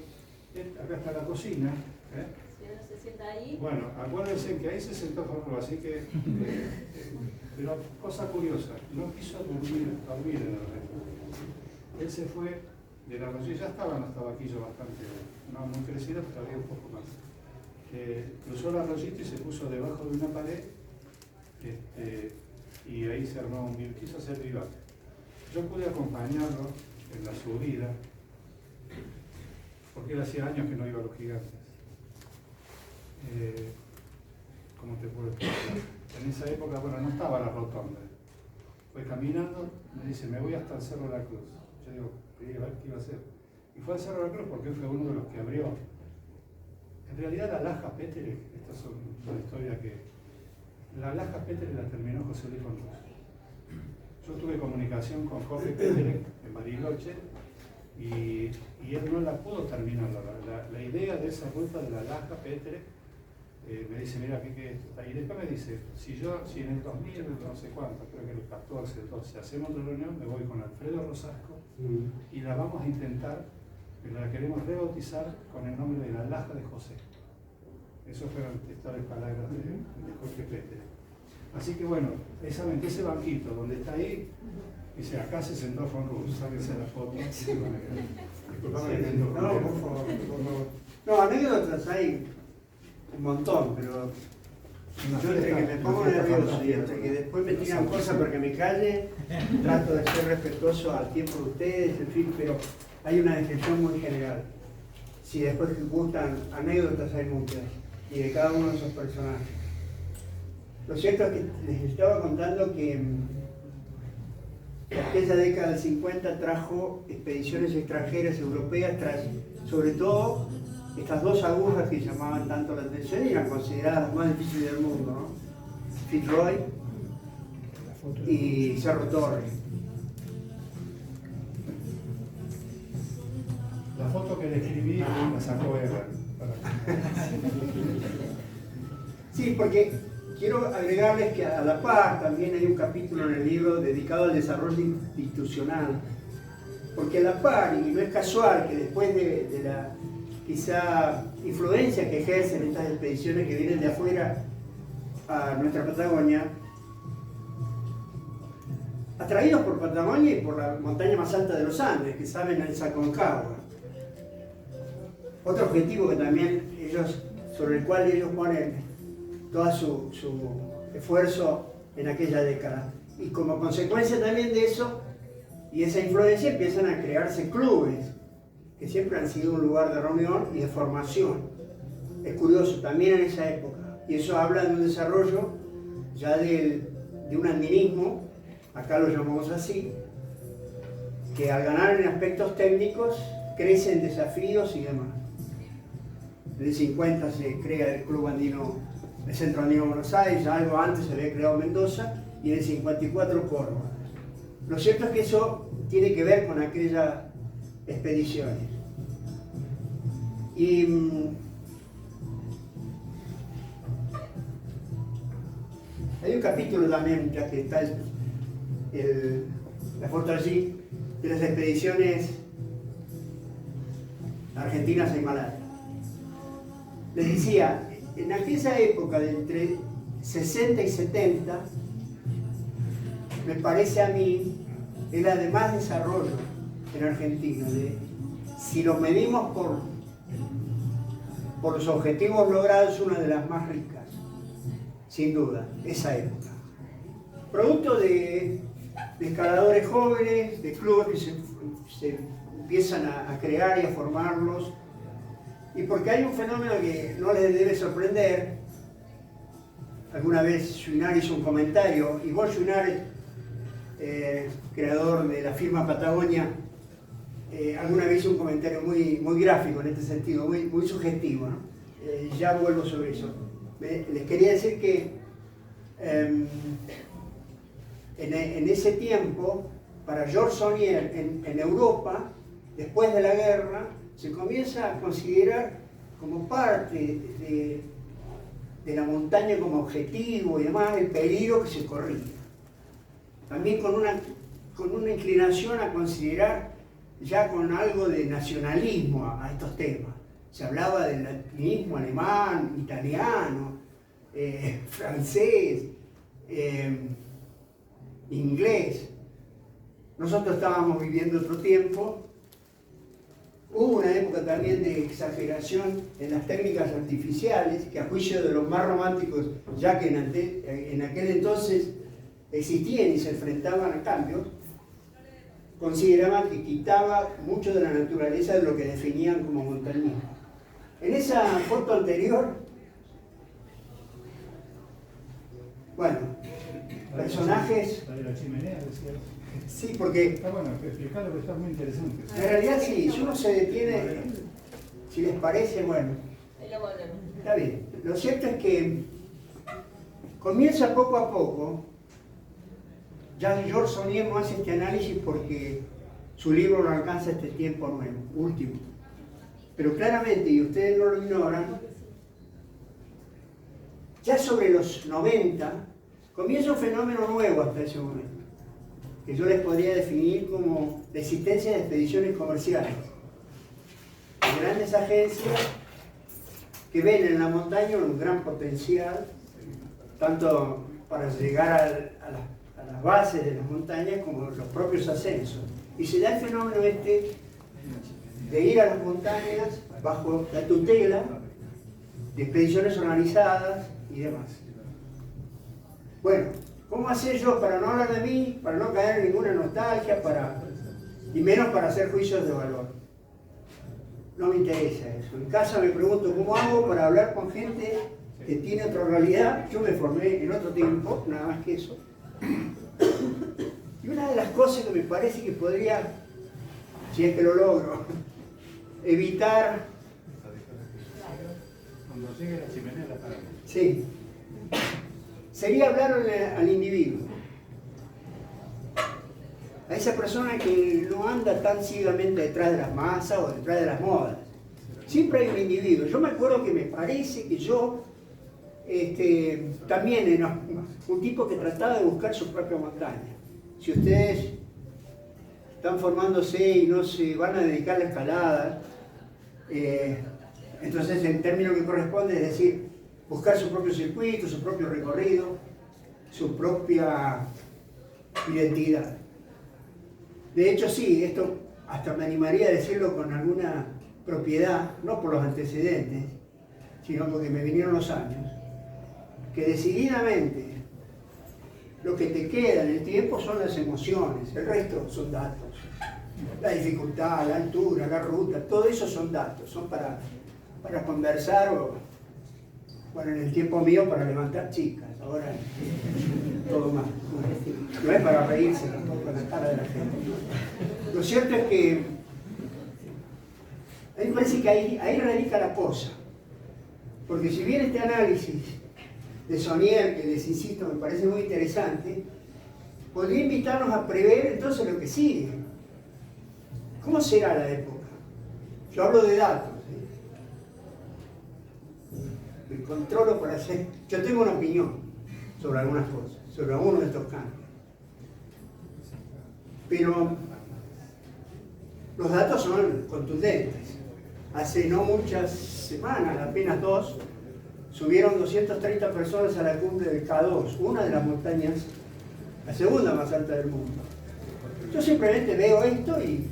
acá está la cocina. Si uno se sienta ahí. Bueno, acuérdense que ahí se sentó Fonrús, así que, pero cosa curiosa, no quiso dormir en el refugio. Él se fue de la Rosilla, ya estaba en los tabaquillos bastante, no muy crecidos, pero había un poco más. Cruzó la Rosita y se puso debajo de una pared, y ahí se armó quiso hacer vivac. Yo pude acompañarlo en la subida, porque él hacía años que no iba a los gigantes. ¿Cómo te puedo explicar? En esa época, bueno, no estaba la rotonda. Fue caminando, me dice, me voy hasta el Cerro de la Cruz. Yo digo, quería ver qué iba a hacer. Y fue al Cerro de la Cruz porque él fue uno de los que abrió. En realidad la Laja Pétere, esta es una historia que... La Laja Pétere la terminó José Luis Fonrús. Yo tuve comunicación con Jorge Pétere en Bariloche y él no la pudo terminar. La idea de esa ruta de la Laja Pétere, me dice, mira, ¿qué está? Y después me dice, si en el 2000, no sé cuánto, creo que el 14, el 12, hacemos otra reunión, me voy con Alfredo Rosasco y la vamos a intentar, pero la queremos rebautizar con el nombre de la Laja de José. Eso fueron estas palabras de Jorge Pétere. Así que bueno, ese banquito donde está ahí, dice, acá se sentó Fonrús, sáquense la foto. Disculpame que te No, por favor. No, anécdotas hay un montón, pero yo entre que me pongo nervioso y entre que después me tiran cosas porque me calle, trato de ser respetuoso al tiempo de ustedes, en fin, pero hay una descripción muy general. Si después les gustan anécdotas, hay muchas, y de cada uno de esos personajes. Lo cierto es que les estaba contando que aquella década del 50 trajo expediciones extranjeras europeas, sobre todo estas dos agujas que llamaban tanto la atención y eran consideradas las más difíciles del mundo, ¿no? Fitzroy y Cerro Torre. La foto que le escribí la sacó Eva. Sí, porque quiero agregarles que a la par también hay un capítulo en el libro dedicado al desarrollo institucional, porque a la par, y no es casual que después de la quizá influencia que ejercen estas expediciones que vienen de afuera a nuestra Patagonia, atraídos por Patagonia y por la montaña más alta de los Andes, que saben el Aconcagua. Otro objetivo que también sobre el cual ellos ponen todo su esfuerzo en aquella década. Y como consecuencia también de eso, Y esa influencia empiezan a crearse clubes, que siempre han sido un lugar de reunión y de formación. Es curioso, también en esa época. Y eso habla de un desarrollo ya de un andinismo, acá lo llamamos así, que al ganar en aspectos técnicos crecen desafíos y demás. En el 50 se crea el Club Andino, el Centro Andino de Buenos Aires, ya algo antes se había creado Mendoza, y en el 54 Córdoba. Lo cierto es que eso tiene que ver con aquellas expediciones. Y hay un capítulo también, ya que está la foto allí, de las expediciones argentinas a Himalaya. Les decía, en aquella época de entre 60 y 70, me parece a mí, era de más desarrollo en Argentina. Si lo medimos por los objetivos logrados, una de las más ricas, sin duda, esa época. Producto de escaladores jóvenes, de clubes que se empiezan a crear y a formarlos, y porque hay un fenómeno que no les debe sorprender. Alguna vez Schuinar hizo un comentario, y Bob Schuinar, creador de la firma Patagonia, alguna vez hizo un comentario muy gráfico en este sentido, muy sugestivo, ¿no? Ya vuelvo sobre eso. Les quería decir que en ese tiempo, para Georges Saunier en Europa, después de la guerra, se comienza a considerar como parte de la montaña como objetivo y demás el peligro que se corría. También con una inclinación a considerar ya con algo de nacionalismo a estos temas. Se hablaba del latinismo alemán, italiano, francés, inglés. Nosotros estábamos viviendo otro tiempo. Hubo una época también de exageración en las técnicas artificiales, que a juicio de los más románticos, ya que en aquel entonces existían y se enfrentaban a cambios, consideraban que quitaba mucho de la naturaleza de lo que definían como montañismo. En esa foto anterior, bueno, personajes... La de la chimenea, decía. Sí, porque... Está bueno, explicarlo que está muy interesante. En realidad sí, si uno se detiene, si les parece, bueno, Ahí lo volvemos. está bien. Lo cierto es que comienza poco a poco. Ya Georges Saunier no hace este análisis porque su libro no alcanza este tiempo nuevo, último. Pero claramente, y ustedes no lo ignoran, ya sobre los 90 comienza un fenómeno nuevo hasta ese momento, que yo les podría definir como la existencia de expediciones comerciales, de grandes agencias que ven en la montaña un gran potencial, tanto para llegar a las bases de las montañas como los propios ascensos. Y se da el fenómeno de ir a las montañas bajo la tutela de expediciones organizadas y demás. Bueno, ¿cómo hacer yo para no hablar de mí, para no caer en ninguna nostalgia, y menos para hacer juicios de valor? No me interesa eso. En casa me pregunto cómo hago para hablar con gente que tiene otra realidad. Yo me formé en otro tiempo, nada más que eso. Y una de las cosas que me parece que podría, si es que lo logro, evitar... Cuando llegue la chimenea la paramos. Sí. Sería hablar al individuo. A esa persona que no anda tan ciegamente detrás de las masas o detrás de las modas. Siempre hay un individuo. Yo me acuerdo que me parece que yo también era un tipo que trataba de buscar su propia montaña. Si ustedes están formándose y no se van a dedicar a la escalada, entonces el término que corresponde es decir, buscar su propio circuito, su propio recorrido, su propia identidad. De hecho sí, esto hasta me animaría a decirlo con alguna propiedad, no por los antecedentes, sino porque me vinieron los años, que decididamente Lo que te queda en el tiempo son las emociones, el resto son datos. La dificultad, la altura, la ruta, todo eso son datos, son para conversar o, bueno, en el tiempo mío para levantar chicas, ahora todo más. No es para reírse tampoco en la cara de la gente. Lo cierto es que a mí me parece que ahí radica la cosa. Porque si bien este análisis de Sonier, que les insisto, me parece muy interesante, podría invitarnos a prever entonces lo que sigue. ¿Cómo será la época? Yo hablo de datos. Me controlo para hacer... Yo tengo una opinión sobre algunas cosas, sobre algunos de estos cambios. Pero los datos son contundentes. Hace no muchas semanas, apenas 2, subieron 230 personas a la cumbre del K2, una de las montañas, la segunda más alta del mundo. Yo simplemente veo esto y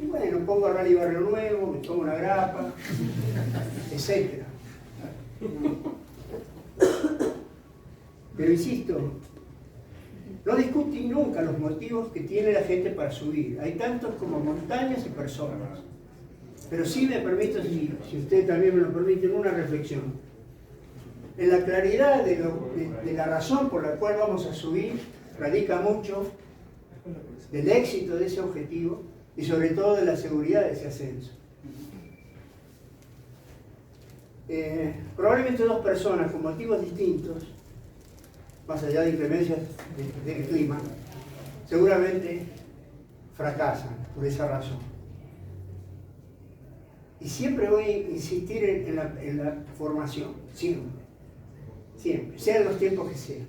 bueno, pongo a Rally Barrio Nuevo, me tomo una grapa, etc. Pero insisto, no discutí nunca los motivos que tiene la gente para subir. Hay tantos como montañas y personas. Pero sí me permito, si ustedes también me lo permiten, una reflexión. En la claridad de la razón por la cual vamos a subir, radica mucho del éxito de ese objetivo y sobre todo de la seguridad de ese ascenso. Probablemente 2 personas con motivos distintos, más allá de inclemencias del clima, seguramente fracasan por esa razón. Y siempre voy a insistir en la formación, siempre, sean los tiempos que sean,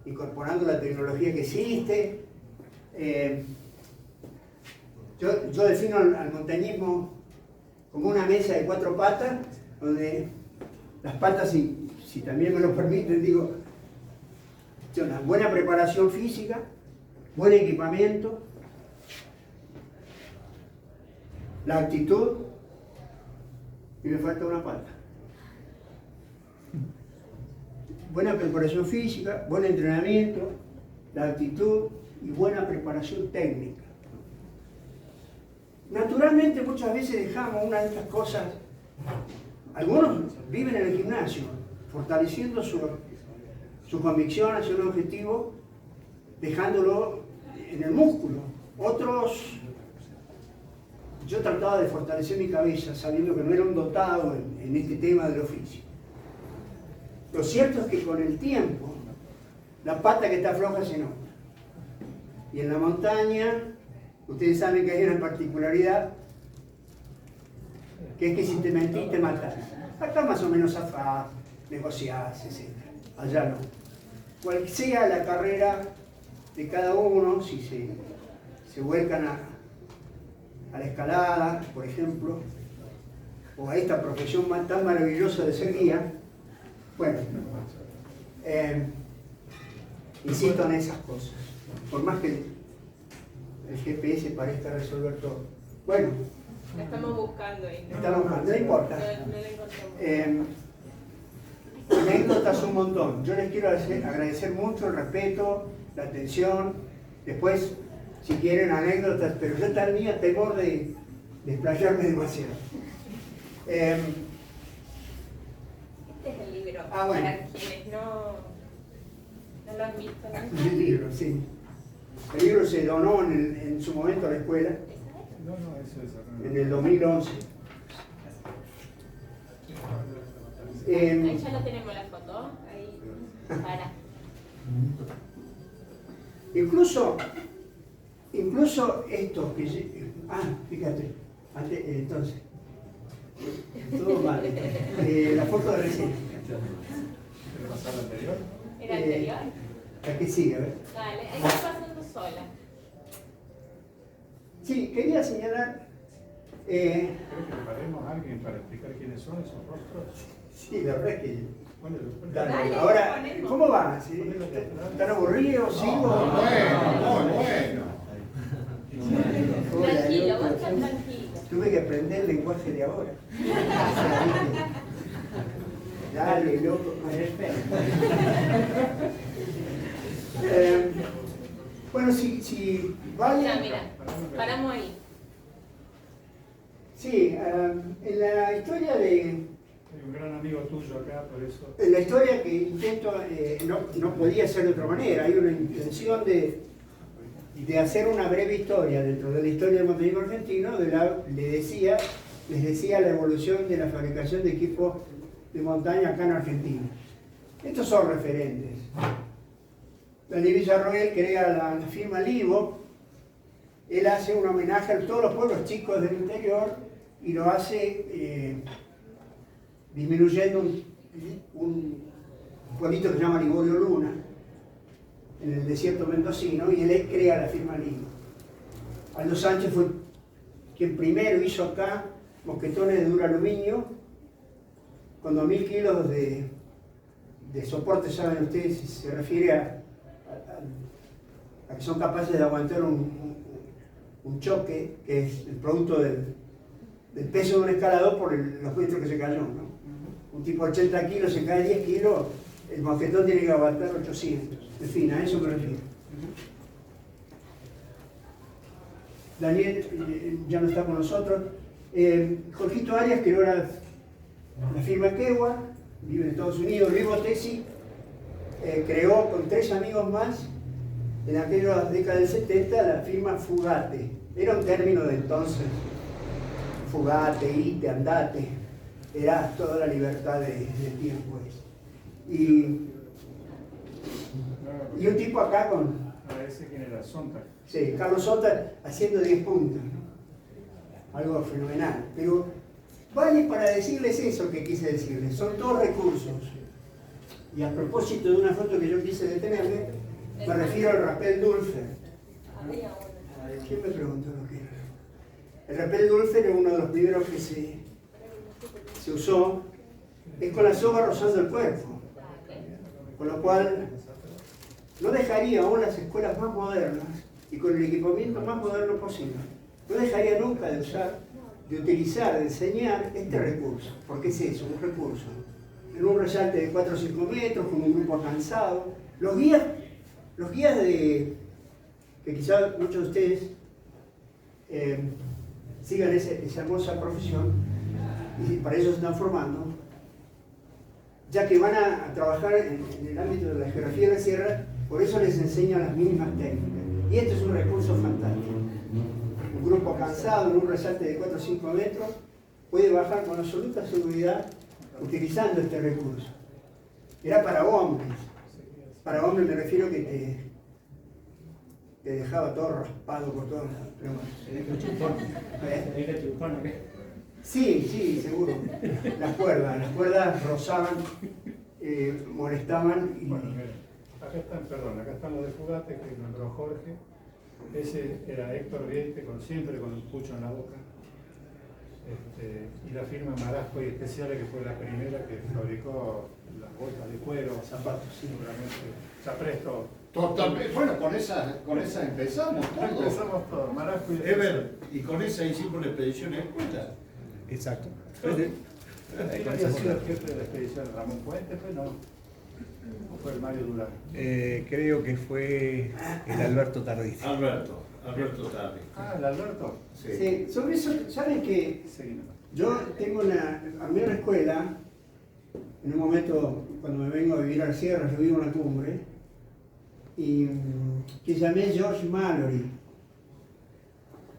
incorporando la tecnología que existe. Yo defino al montañismo como una mesa de 4 patas, donde las patas, si también me lo permiten, digo, una buena preparación física, buen equipamiento, la actitud, y me falta una pata. Buena preparación física, buen entrenamiento, la actitud y buena preparación técnica. Naturalmente muchas veces dejamos una de estas cosas. Algunos viven en el gimnasio, fortaleciendo su convicción hacia un objetivo, dejándolo en el músculo. Otros, yo trataba de fortalecer mi cabeza sabiendo que no era un dotado en este tema del oficio. Lo cierto es que con el tiempo, la pata que está floja se nota. Y en la montaña, ustedes saben que hay una particularidad, que es que si te mentís te matás. Acá más o menos zafás, negociás, etc. Allá no. Cual sea la carrera de cada uno, si se vuelcan a la escalada, por ejemplo, o a esta profesión tan maravillosa de ser guía, bueno, insisto en esas cosas, por más que el GPS parezca resolver todo. Bueno, La estamos buscando ahí. no importa. No la encontramos. Anécdotas un montón. Yo les quiero agradecer mucho el respeto, la atención. Después, si quieren anécdotas, pero yo tenía temor de explayarme demasiado. Este es el libro. Bueno. Para quienes no lo han visto, ¿no? El libro, sí. El libro se donó en su momento a la escuela, en el 2011. Ahí ya lo tenemos la foto. Ahí. Para. Incluso esto que... fíjate. Entonces. Todo mal. La foto de recién. ¿Quiere pasar la anterior? ¿Era anterior? La que sigue, a ver. Dale, ahí está pasando sola. Sí, quería señalar... ¿Querés que preparemos a alguien para explicar quiénes son esos rostros? Sí, la verdad es que... Dale. Dale, Ahora, ponemos. ¿cómo va? ¿Sí? ¿Están aburridos? ¿Sigo? Bueno. Hola, Tranquilo, vos yo- estás tranquilo. Tuve que aprender el lenguaje de ahora. Dale, loco. Bueno, si vale. Mira, paramos ahí. Sí, en la historia de. Hay un gran amigo tuyo acá, por eso. En la historia que intento, no podía ser de otra manera. Hay una intención de hacer una breve historia dentro de la historia del montañismo argentino. Les decía la evolución de la fabricación de equipos de montaña acá en Argentina. Estos son referentes. Daniel Villarroel crea la firma Livo. Él hace un homenaje a todos los pueblos chicos del interior y lo hace disminuyendo un pueblito que se llama Liborio Luna, en el desierto mendocino, y él crea la firma Livo. Aldo Sánchez fue quien primero hizo acá mosquetones de duraluminio con 2000 kilos de soporte, saben ustedes, si se refiere a que son capaces de aguantar un choque, que es el producto del peso de un escalador por los metros que se cayó, ¿no? Un tipo de 80 kilos se cae 10 kilos, el mosquetón tiene que aguantar 800. En fin, a eso me refiero. Daniel ya no está con nosotros. Jorgito Arias, que era la firma Kewa, vive en Estados Unidos. Luis Botesi creó con 3 amigos más, en aquella década del 70, la firma Fugate. Era un término de entonces. Fugate, ite, andate. Era toda la libertad de tiempo. Y un tipo acá con... Ese quién era, Sontag. Sí, Carlos Sontag haciendo 10 puntos, ¿no? Algo fenomenal. Pero vale para decirles eso que quise decirles. Son todos recursos. Y a propósito de una foto que yo quise detenerme, me refiero al Rappel Dulfer. ¿Quién me preguntó lo que era? El Rappel Dulfer es uno de los primeros que se usó. Es con la soga rozando el cuerpo. Con lo cual no dejaría aún las escuelas más modernas y con el equipamiento más moderno posible, no dejaría nunca de usar, de utilizar, de enseñar este recurso. Porque es eso, un recurso. En un resalte de 4 o 5 metros, con un grupo cansado. Los guías que quizás muchos de ustedes sigan esa hermosa profesión y para eso se están formando, ya que van a trabajar en el ámbito de la geografía de la sierra, por eso les enseñan las mínimas técnicas. Y esto es un recurso fantástico. Un grupo cansado en un resalte de 4 o 5 metros puede bajar con absoluta seguridad utilizando este recurso. Era para hombres. Para hombres me refiero que te dejaba todo raspado por todos lados. Sí, seguro. Las cuerdas rozaban, molestaban. Acá están los de Fugate, que nombró Jorge. Ese era Héctor Vieite, siempre con un pucho en la boca. Y la firma Marasco y Especiales, que fue la primera que fabricó las botas de cuero, zapatos, seguramente. Ya presto. Totalmente. Bueno, con esa empezamos todo. Empezamos todo, Marasco y Ever, y con esa hicimos la expedición en escuela. Exacto. ¿Quién había sido el jefe de la expedición? ¿Ramón Puente fue? No. ¿O fue el Mario Durán? Creo que fue el Alberto Tardif. Alberto Tardif. Ah, ¿el Alberto? Sí, sobre eso, ¿saben que Sí. yo tengo armé una escuela, en un momento cuando me vengo a vivir a la sierra, yo vivo en la cumbre, y que llamé George Mallory.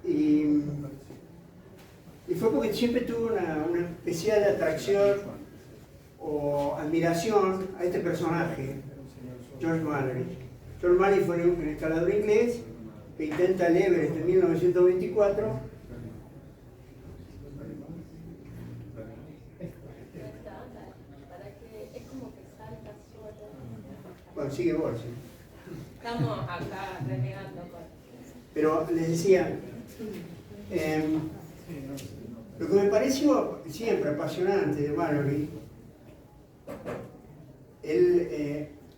Y fue porque siempre tuve una especial atracción o admiración a este personaje, George Mallory. George Mallory fue un escalador inglés que intenta el Everest en 1924. Bueno, sigue vos, sí. Estamos acá renegando. Pero les decía, lo que me pareció siempre apasionante de Mallory,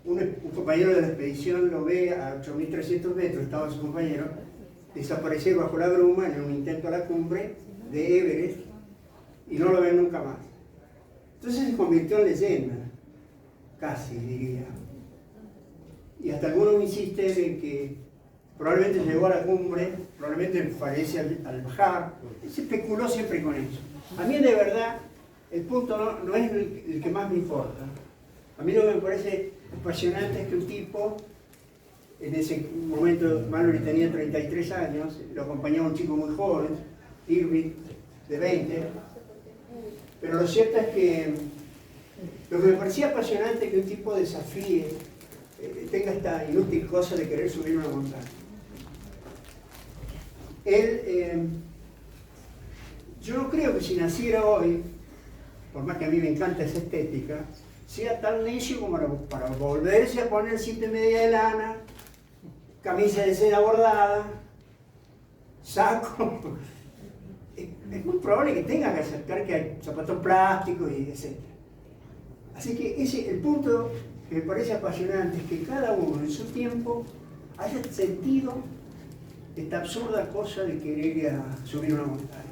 un compañero de la expedición lo ve a 8.300 metros, estaba su compañero, desaparecer bajo la bruma en un intento a la cumbre de Everest y no lo ven nunca más. Entonces se convirtió en leyenda, casi diría. Y hasta algunos insisten en que probablemente llegó a la cumbre, probablemente fallece al bajar. Se especuló siempre con eso. A mí de verdad, el punto no es el que más me importa. A mí lo que me parece apasionante es que un tipo, en ese momento Mallory tenía 33 años, lo acompañaba un chico muy joven, Irving, de 20, pero lo cierto es que lo que me parecía apasionante es que un tipo desafíe, tenga esta inútil cosa de querer subir una montaña. Él, yo no creo que si naciera hoy, por más que a mí me encanta esa estética, sea tan necio como para volverse a poner 7 medias de lana, camisa de seda bordada, saco. Es muy probable que tenga que aceptar que hay zapatos plásticos y etc. Así que el punto que me parece apasionante es que cada uno en su tiempo haya sentido esta absurda cosa de querer ir a subir una montaña.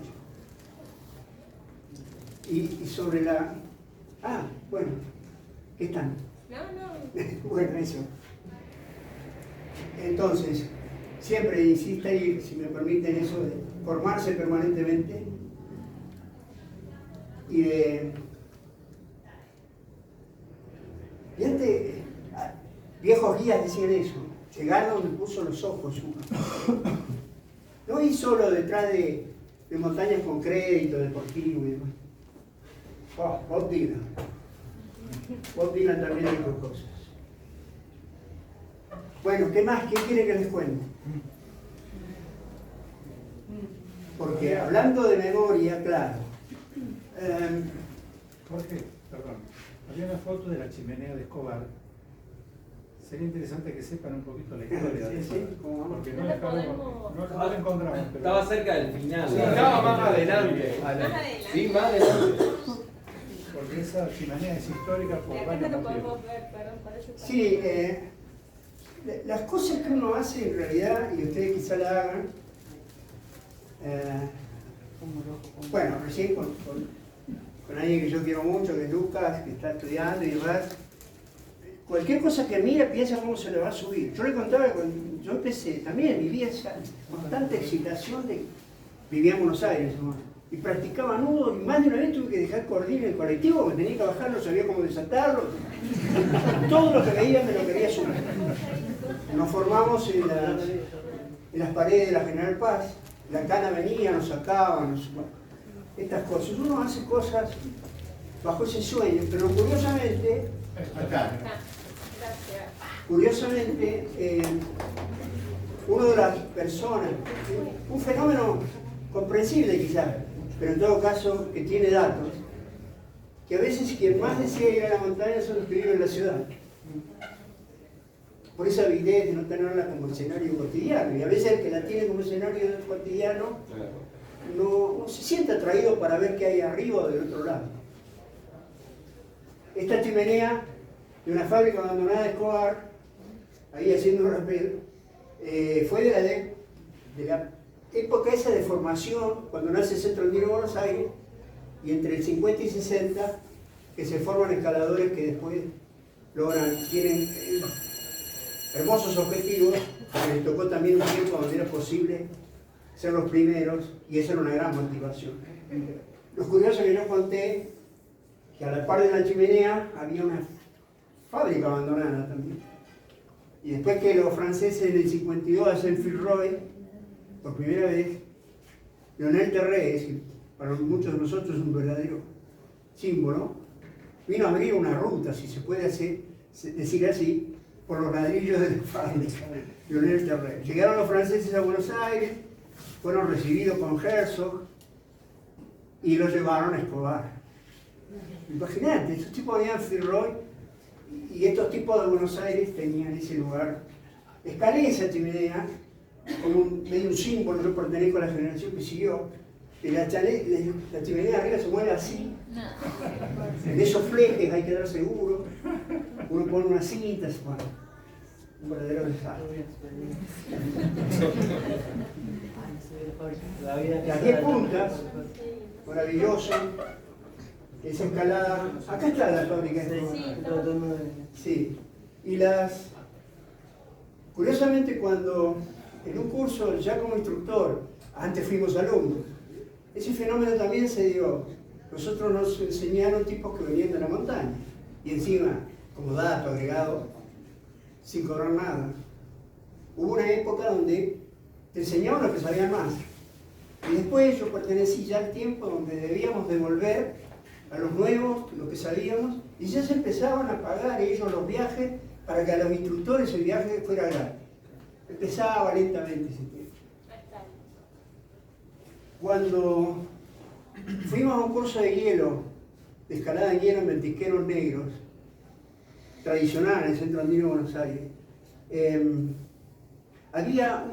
Y sobre la... Ah, bueno, ¿qué están? No. Bueno, eso. Entonces, siempre insiste ahí, si me permiten eso, de formarse permanentemente y de... Y antes, viejos guías decían eso, llegar donde puso los ojos uno. No ir solo detrás de montañas con crédito deportivo y demás. Oh, Bob Dylan. Bob Dylan también dijo cosas. Bueno, ¿qué más? ¿Qué quiere que les cuente? Porque hablando de memoria, claro. Jorge, perdón. Había una foto de la chimenea de Escobar. Sería interesante que sepan un poquito la historia de eso. Porque no la encontramos. Pero... Estaba cerca del final. Sí, estaba más adelante. Sí, más adelante. Porque esa chimenea es histórica por Acá varios lo motivos. podemos ver, perdón, parece. Sí, las cosas que uno hace en realidad, y ustedes quizá la hagan, bueno, recién con alguien que yo quiero mucho, que es Lucas, que está estudiando y demás, cualquier cosa que mira piensa cómo se le va a subir. Yo le contaba que cuando yo empecé, también vivía esa constante excitación de... Vivía en Buenos Aires, ¿no? Y practicaba nudos, y más de una vez tuve que dejar correr en el colectivo porque tenía que bajar, no sabía cómo desatarlo. Todo lo que veía me lo quería subir. Nos formamos en las paredes de la General Paz, la cana venía, nos sacaba, bueno, estas cosas. Uno hace cosas bajo ese sueño, pero curiosamente, Gracias. una de las personas, un fenómeno comprensible quizás, pero en todo caso que tiene datos, que a veces quien más desea ir a la montaña son los que viven en la ciudad. Por esa avidez de no tenerla como escenario cotidiano, y a veces el que la tiene como escenario cotidiano no se siente atraído para ver qué hay arriba o del otro lado. Esta chimenea de una fábrica abandonada de Escobar, ahí haciendo un rapel, fue de la época esa de formación, cuando nace el Centro Andino de Buenos Aires, y entre el 50 y 60, que se forman escaladores que después tienen hermosos objetivos, porque les tocó también un tiempo donde era posible ser los primeros, y esa era una gran motivación. Lo curioso que yo conté, que a la par de la chimenea había una fábrica abandonada también. Y después que los franceses en el 52 hacen Fitzroy, por primera vez, Leonel Terré, que para muchos de nosotros es un verdadero símbolo, vino a abrir una ruta, si se puede decir así, por los ladrillos de la fábrica, Leonel Terré. Llegaron los franceses a Buenos Aires, fueron recibidos con Herzog y los llevaron a Escobar. Imagínate, esos tipos venían Fitzroy y estos tipos de Buenos Aires tenían ese lugar. Escalé esa chimenea como medio un símbolo, yo pertenezco a la generación que siguió, que la chimenea de arriba se mueve así. De esos flejes hay que dar seguro. Uno pone unas cintas, bueno, un verdadero desastre. Las 10 puntas, maravilloso. esa escalada. Acá está la fábrica. Sí. Y curiosamente, cuando en un curso, ya como instructor, antes fuimos alumnos, ese fenómeno también se dio. Nosotros nos enseñaron tipos que venían de la montaña. Y encima, como dato agregado, sin cobrar nada. Hubo una época donde te enseñaban los que sabían más. Y después yo pertenecí ya al tiempo donde debíamos devolver a los nuevos lo que sabíamos, y ya se empezaban a pagar ellos los viajes para que a los instructores el viaje fuera gratis. Empezaba lentamente ese tiempo. Cuando fuimos a un curso de hielo, de escalada en hielo en Ventisqueros Negros, tradicional en el centro andino de Buenos Aires, había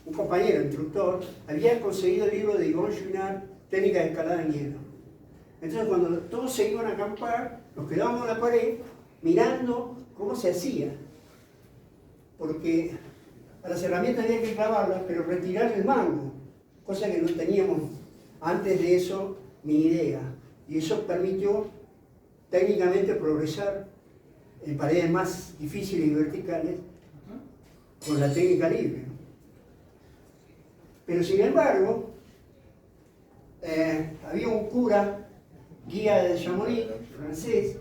un compañero, instructor, había conseguido el libro de Yvon Chouinard, Técnica de escalada en hielo. Entonces, cuando todos se iban a acampar, nos quedábamos en la pared mirando cómo se hacía. Porque a las herramientas había que clavarlas, pero retirar el mango, cosa que no teníamos antes de eso ni idea. Y eso permitió técnicamente progresar en paredes más difíciles y verticales con la técnica libre. Pero sin embargo, había un cura, guía de Chamonix, francés,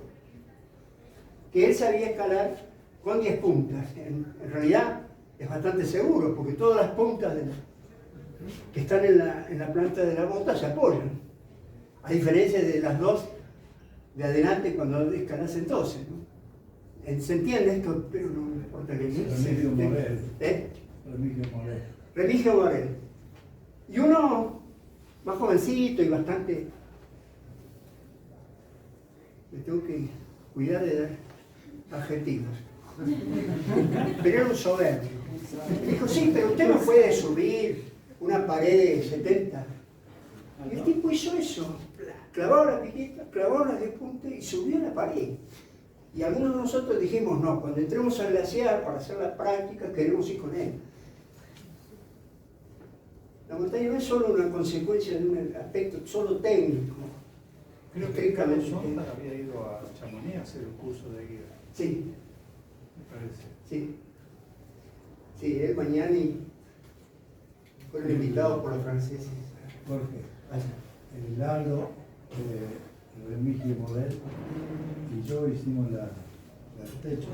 que él sabía escalar con 10 puntas. En realidad es bastante seguro, porque todas las puntas que están en la planta de la bota se apoyan, a diferencia de las dos de adelante cuando escalas entonces, ¿no? ¿Se entiende esto? Pero no me importa que Remigio Morel. Remigio Morel. Remigio Morel. Y uno más jovencito y bastante... Me tengo que cuidar de dar adjetivos. Pero era un soberbio. Dijo, sí, pero usted no puede subir una pared de 70. Y el tipo hizo eso. Clavó la piqueta, clavó las 10 puntas y subió la pared. Y algunos de nosotros dijimos, no, cuando entremos al glaciar para hacer la práctica, queremos ir con él. La montaña no es solo una consecuencia de un aspecto solo técnico. Creo que Carlos Sonda había ido a Chamonix a hacer un curso de guía. Sí. Me parece. Sí. Sí, él Mañani fueron invitados por los franceses. Jorge, el Lalo, Remigio Morel y yo hicimos el techo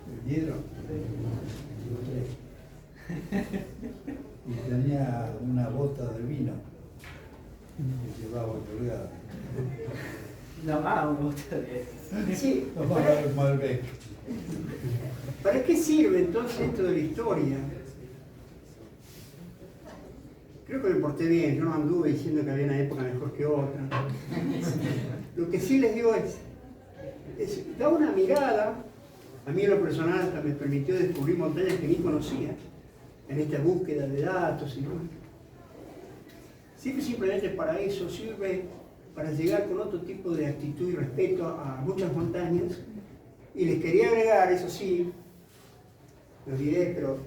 del hierro. Y tenía una bota de vino que llevaba colgada. No, un gusto de... Sí, Tomaba el Malbec. ¿para qué sirve entonces esto de la historia? Creo que me porté bien, yo no anduve diciendo que había una época mejor que otra. Lo que sí les digo es da una mirada, a mí en lo personal hasta me permitió descubrir montañas que ni conocía, en esta búsqueda de datos y demás. Sirve simplemente para eso, sirve para llegar con otro tipo de actitud y respeto a muchas montañas. Y les quería agregar, eso sí, lo diré, pero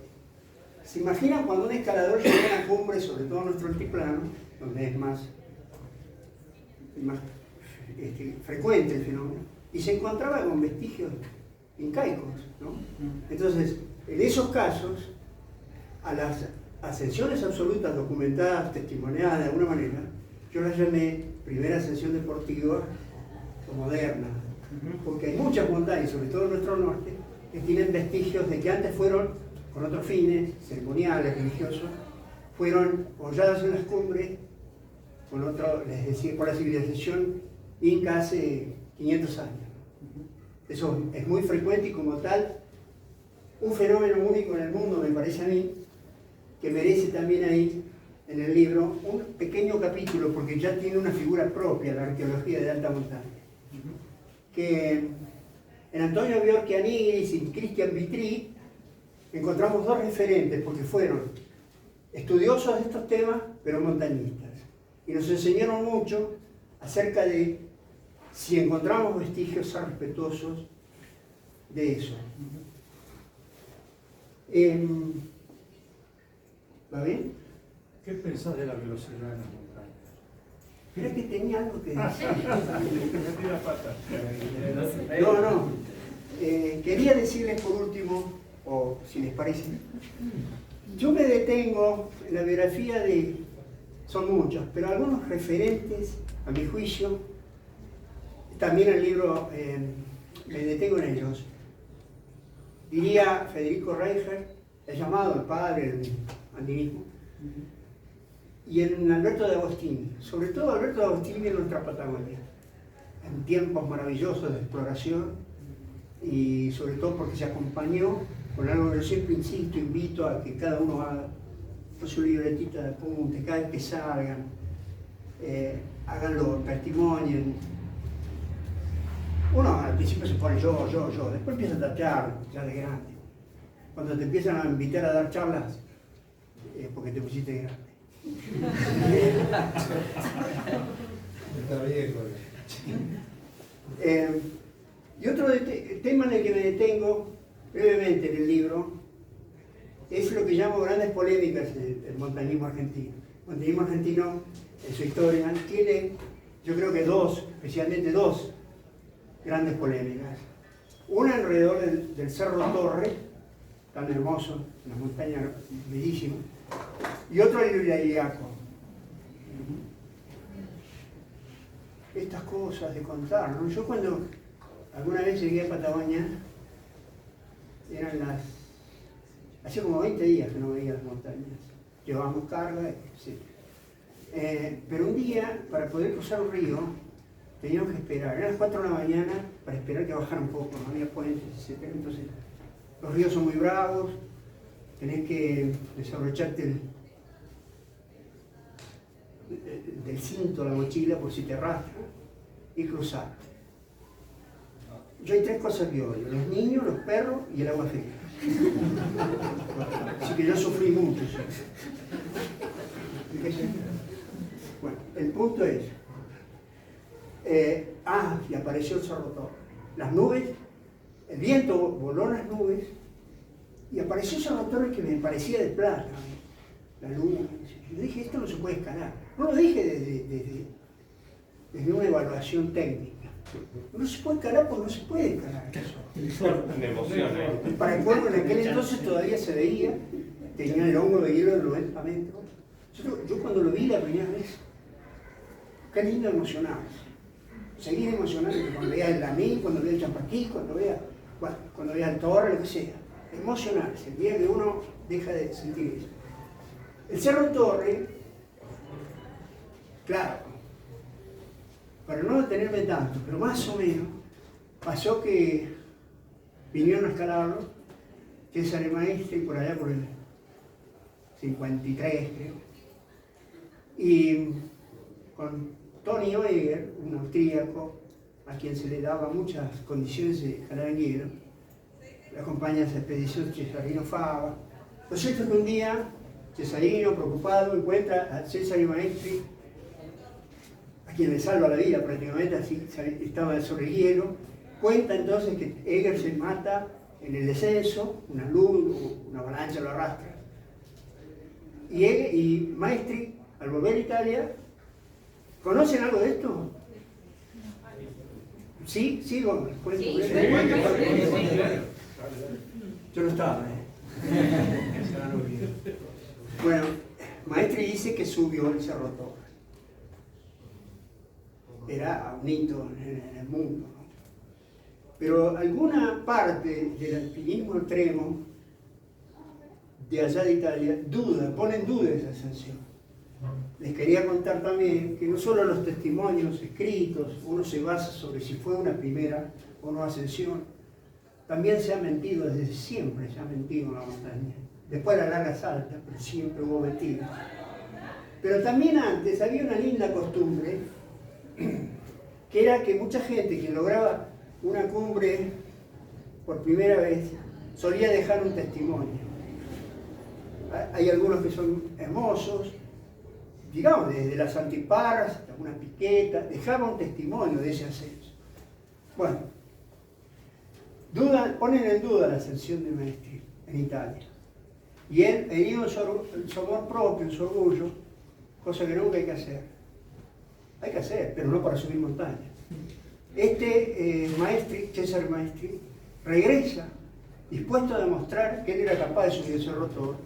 ¿se imaginan cuando un escalador llega a una cumbre, sobre todo en nuestro altiplano, donde es más frecuente el fenómeno, y se encontraba con vestigios incaicos, ¿no? Entonces, en esos casos, a las ascensiones absolutas documentadas, testimoniadas de alguna manera, yo las llamé primera ascensión deportiva o moderna, porque hay muchas montañas, sobre todo en nuestro norte, que tienen vestigios de que antes fueron, con otros fines, ceremoniales, religiosos, fueron holladas en las cumbres, les decía, por la civilización inca hace 500 años. Eso es muy frecuente y como tal, un fenómeno único en el mundo, me parece a mí, que merece también ahí, en el libro, un pequeño capítulo, porque ya tiene una figura propia, la arqueología de alta montaña. Que en Antonio Bjorkianiris y Christian Vitry encontramos dos referentes, porque fueron estudiosos de estos temas, pero montañistas. Y nos enseñaron mucho acerca de si encontramos vestigios, ser respetuosos de eso. ¿Va bien? ¿Qué pensás de la velocidad en las montañas? Creo que tenía algo que decir. Metí la pata. No. Quería decirles por último, o si les parece, yo me detengo en la biografía de, son muchos, pero algunos referentes, a mi juicio, también el libro, me detengo en ellos. Diría Federico Reicher, el llamado el padre del andinismo, y en Alberto de Agostini, sobre todo Alberto de Agostini en nuestra Patagonia, en tiempos maravillosos de exploración, y sobre todo porque se acompañó con algo que yo siempre insisto, invito a que cada uno haga su libretita de apunte, cada vez que salgan, háganlo, testimonien. Uno al principio se pone yo, después empieza a dar charlas, ya de grande. Cuando te empiezan a invitar a dar charlas, porque te pusiste grande. Está viejo. Y otro tema en el que me detengo brevemente en el libro es lo que llamo grandes polémicas del montañismo argentino. El montañismo argentino, en su historia, tiene, yo creo que especialmente dos grandes polémicas. Una alrededor del Cerro Torre, tan hermoso, una montaña bellísima, y otro el Ilariaco. Estas cosas de contar, ¿no? Yo cuando alguna vez llegué a Patagonia, hacía como 20 días que no veía las montañas. Llevábamos carga, etc. Pero un día, para poder cruzar un río, teníamos que esperar. Eran las 4 de la mañana para esperar que bajara un poco, no había puentes, etc. Entonces, los ríos son muy bravos, tenés que desabrocharte del cinto la mochila por si te arrastra y cruzar. Yo hay 3 cosas que odio: los niños, los perros y el agua fría. Así que yo sufrí mucho. ¿Sí? Bueno, el punto es, y apareció el Cerro Torre. Las nubes, el viento voló las nubes y apareció el Cerro Torre que me parecía de plata, la luna. Yo dije, esto no se puede escalar. No lo dije desde una evaluación técnica. No se puede escalar porque no se puede escalar eso. Me emociona. Para el pueblo en aquel entonces todavía se veía, tenía el hongo de hielo de 90 metros. Yo cuando lo vi la primera vez, qué lindo emocionarse. Seguir emocionándose cuando veía el Lamí, cuando veía el Champaquí, cuando veía el Torre, lo que sea. Emocionarse, el día que uno deja de sentir eso. El Cerro Torre, claro, para no detenerme tanto, pero más o menos, pasó que vinieron a escalarlo, César y Maestri, por allá por el 53, creo, y con Toni Oeger, un austríaco, a quien se le daba muchas condiciones de escalar en hielo, le acompaña a esa expedición Cesarino Fava. Lo cierto es que un día, Cesarino, preocupado, encuentra a César y Maestri, a quien le salva la vida prácticamente, así estaba sobre el hielo. Cuenta entonces que Eger se mata en el descenso, una luz, una avalancha lo arrastra. Y Maestri, al volver a Italia, ¿conocen algo de esto? ¿Sí? ¿Sí? Bueno, Sí. yo no estaba, Bueno, Maestri dice que subió el Cerro Torre. Era un hito en el mundo, ¿no? Pero alguna parte del alpinismo extremo de allá de Italia pone en duda esa ascensión. Les quería contar también que no solo los testimonios escritos uno se basa sobre si fue una primera o no ascensión, también se ha mentido, desde siempre se ha mentido en la montaña. Después las largas altas, pero siempre hubo mentiras. Pero también antes había una linda costumbre, que era que mucha gente que lograba una cumbre por primera vez solía dejar un testimonio. Hay algunos que son hermosos, digamos, desde las antiparras hasta una piqueta, dejaba un testimonio de ese ascenso. Bueno, ponen en duda la ascensión de Maestri en Italia. Y él, herido en su amor propio, en su orgullo, cosa que nunca hay que hacer, hay que hacer, pero no para subir montañas. Maestri, Cesare Maestri, regresa dispuesto a demostrar que él era capaz de subir el Cerro Torre,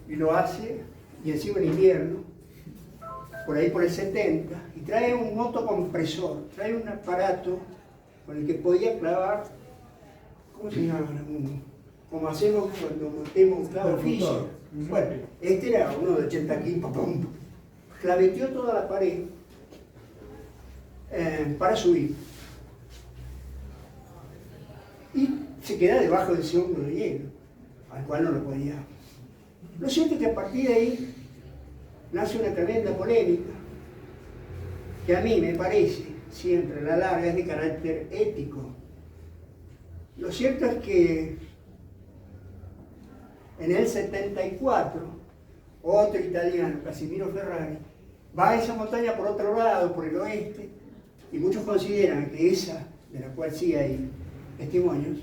y lo hace, y encima en invierno, por ahí por el 70, y trae un motocompresor, trae un aparato con el que podía clavar, ¿cómo se llama? Como hacemos cuando metemos un clavo fisio. Bueno, este era uno de 80 kilos, ¡pum! Claveteó toda la pared para subir. Y se queda debajo de ese hombro de hielo, al cual no lo podía. Lo cierto es que a partir de ahí nace una tremenda polémica, que a mí me parece, siempre a la larga, es de carácter ético. Lo cierto es que en el 74, otro italiano, Casimiro Ferrari, va a esa montaña por otro lado, por el oeste, y muchos consideran que esa, de la cual sí hay testimonios,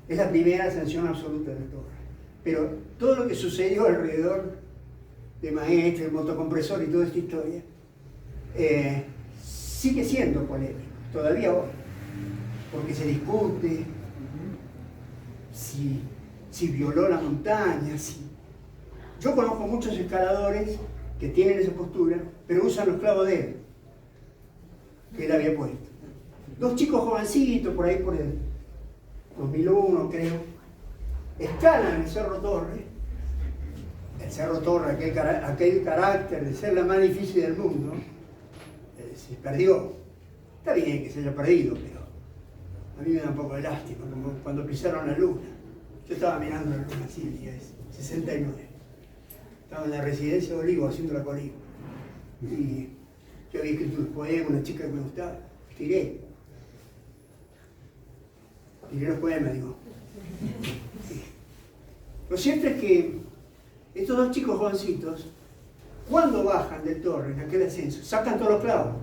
es la primera ascensión absoluta de la torre. Pero todo lo que sucedió alrededor de Maestri, el motocompresor y toda esta historia, sigue siendo polémico, todavía hoy, porque se discute si violó la montaña, si... Yo conozco muchos escaladores que tienen esa postura, pero usan los clavos de él, que él había puesto. Dos chicos jovencitos, por ahí por el 2001 creo, escalan el Cerro Torre, aquel carácter de ser la más difícil del mundo, se perdió. Está bien que se haya perdido, pero a mí me da un poco de lástima, como cuando pisaron la luna. Yo estaba mirando la luna así, el día ese, 69. Estaba en la residencia de Olivo haciendo la colina. Y yo había escrito un poema, una chica que me gustaba, tiré los poemas, digo. Lo cierto es que estos dos chicos jovencitos, cuando bajan del torre en aquel ascenso, sacan todos los clavos.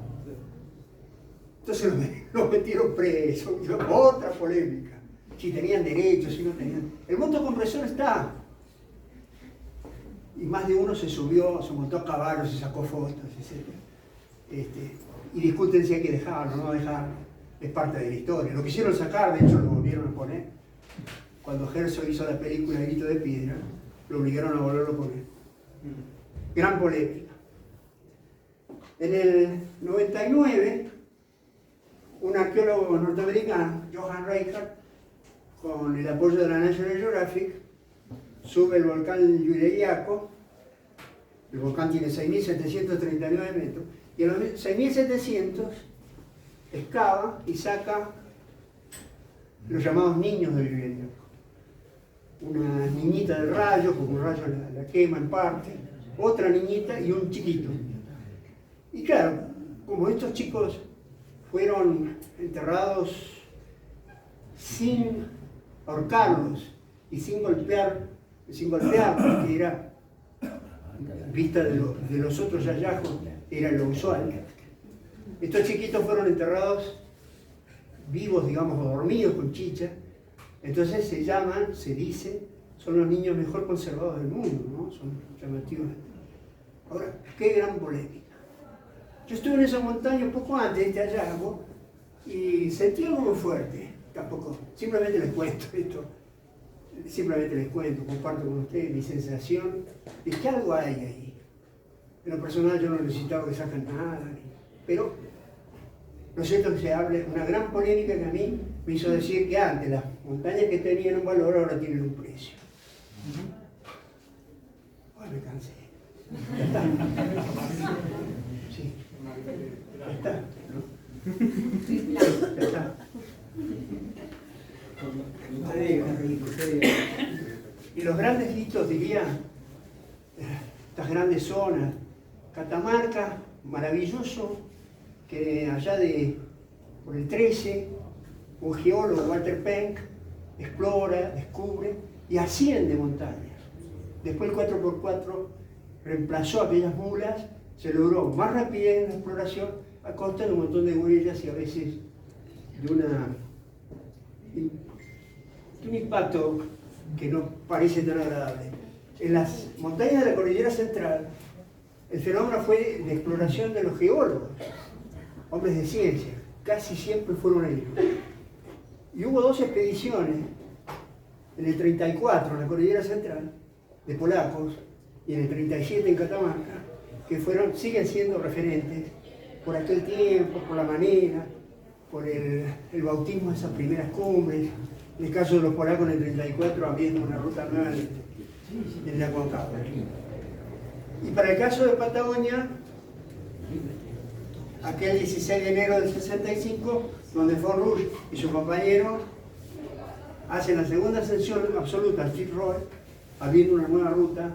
Entonces los metieron presos, otra polémica. Si tenían derechos, si no tenían. El motocompresor está. Y más de uno se subió, se montó a caballo, se sacó fotos, etc. Y discuten si hay que dejarlo o no dejarlo. Es parte de la historia. Lo quisieron sacar, de hecho lo volvieron a poner. Cuando Herzog hizo la película Grito de Piedra, lo obligaron a volverlo a poner. Gran polémica. En el 99, un arqueólogo norteamericano, Johan Reichert, con el apoyo de la National Geographic, sube el volcán Yuriaco. El volcán tiene 6.739 metros, y en los 6.700 excava y saca los llamados niños del Yuriaco. Una niñita del rayo, porque un rayo la quema en parte, otra niñita y un chiquito. Y claro, como estos chicos fueron enterrados sin ahorcarlos y sin golpear, porque era, vista de los otros hallazgos, era lo usual. Estos chiquitos fueron enterrados vivos, digamos, o dormidos con chicha. Entonces se dice, son los niños mejor conservados del mundo, ¿no? Son llamativos. Ahora, qué gran polémica. Yo estuve en esa montaña un poco antes de este hallazgo y sentí algo muy fuerte. Tampoco, simplemente les cuento esto. Simplemente les cuento, comparto con ustedes mi sensación de que algo hay ahí. En lo personal yo no necesitaba que saquen nada, pero lo cierto es que se abre una gran polémica que a mí me hizo decir que antes las montañas que tenían un valor ahora tienen un precio. Ay, me cansé. Ya está. Sí. Ya está. ¿No? Ya está. Y los grandes hitos, diría, estas grandes zonas, Catamarca, maravilloso, que allá por el 13, un geólogo, Walter Penck, explora, descubre y asciende montañas. Después el 4x4 reemplazó aquellas mulas, se logró más rapidez en la exploración a costa de un montón de huellas y a veces de un impacto que no parece tan agradable. En las montañas de la Cordillera Central, el fenómeno fue de exploración de los geólogos, hombres de ciencia, casi siempre fueron ellos. Y hubo 2 expediciones, en el 34 en la Cordillera Central, de polacos, y en el 37 en Catamarca, que siguen siendo referentes por aquel tiempo, por la manera, por el bautismo de esas primeras cumbres. En el caso de los polacos en el 34, abriendo una ruta nueva en la Aconcagua. Y para el caso de Patagonia, aquel 16 de enero del 65, donde von Rusch y su compañero hacen la segunda ascensión absoluta al Fitzroy, abriendo una nueva ruta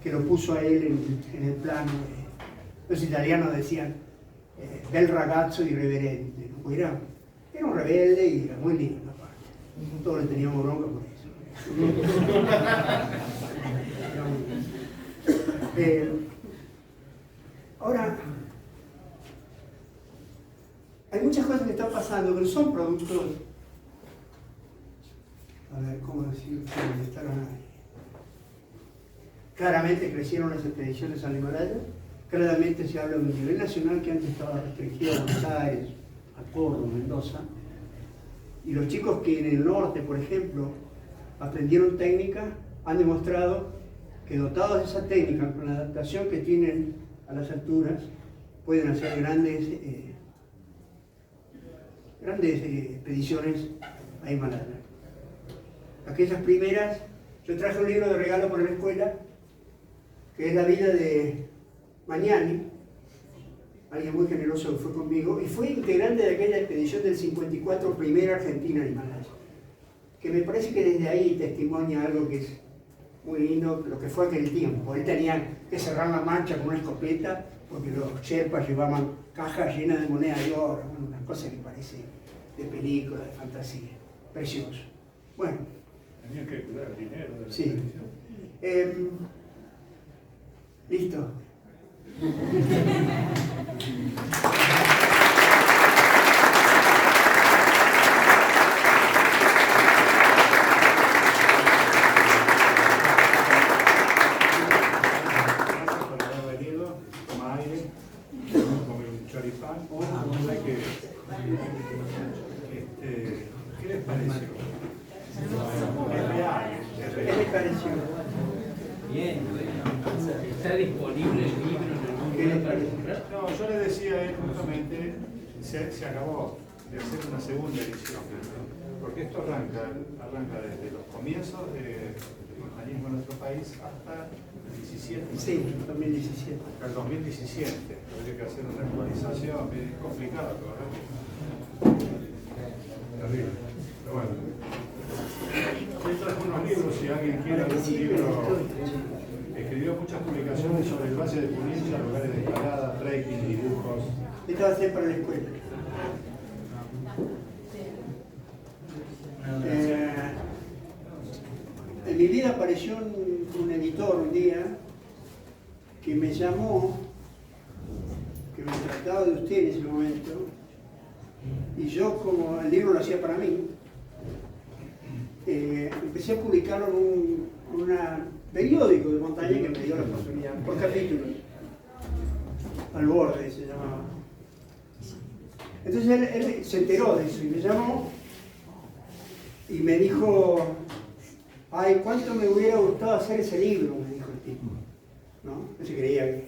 que lo puso a él en el plano. Los italianos decían bel ragazzo irreverente, ¿no? Pues era un rebelde y era muy lindo aparte. Todos le teníamos bronca por eso. Ahora, hay muchas cosas que están pasando que no son productos, a ver, ¿cómo decir? Claramente crecieron las expediciones al Himalaya, claramente se habla de un nivel nacional que antes estaba restringido a Buenos Aires, a Córdoba, Mendoza, y los chicos que en el norte, por ejemplo, aprendieron técnica, han demostrado que dotados de esa técnica, con la adaptación que tienen a las alturas, pueden hacer grandes expediciones a Himalaya. Aquellas primeras, yo traje un libro de regalo para la escuela, que es la vida de Magnani, alguien muy generoso que fue conmigo, y fue integrante de aquella expedición del 54, primera Argentina en Himalaya, que me parece que desde ahí testimonia algo que es muy lindo, lo que fue aquel tiempo. Él tenía que cerrar la marcha con una escopeta, porque los sherpas llevaban cajas llenas de moneda de oro, una cosa que parece de película, de fantasía, precioso. Bueno. Tenía que cuidar el dinero de la sí. expedición. Listo. ¿Qué les pareció? ¿Qué les pareció? Bien, está disponible el libro en ¿Qué el les mundo para parece? comprar. No, yo le decía a él justamente, se acabó de hacer una segunda edición, porque esto arranca desde los comienzos del montañismo en nuestro país hasta el 17. Sí, 2017. Hasta el 2017, habría que hacer una actualización, es complicado, ¿verdad? Terrible. Pero bueno. Estos son unos libros, si alguien quiere algún libro. Escribió muchas publicaciones sobre el Valle de Punilla, lugares de escalada, trekking, dibujos. Esto va a ser para la escuela. En mi vida apareció un editor un día que me llamó, que me trataba de usted en ese momento, y yo, como el libro lo hacía para mí, empecé a publicarlo en un periódico de montaña que me dio la oportunidad, por capítulos. Al borde se llamaba. Entonces él se enteró de eso y me llamó y me dijo, ay, cuánto me hubiera gustado hacer ese libro, me dijo el tipo. ¿No? Él se creía que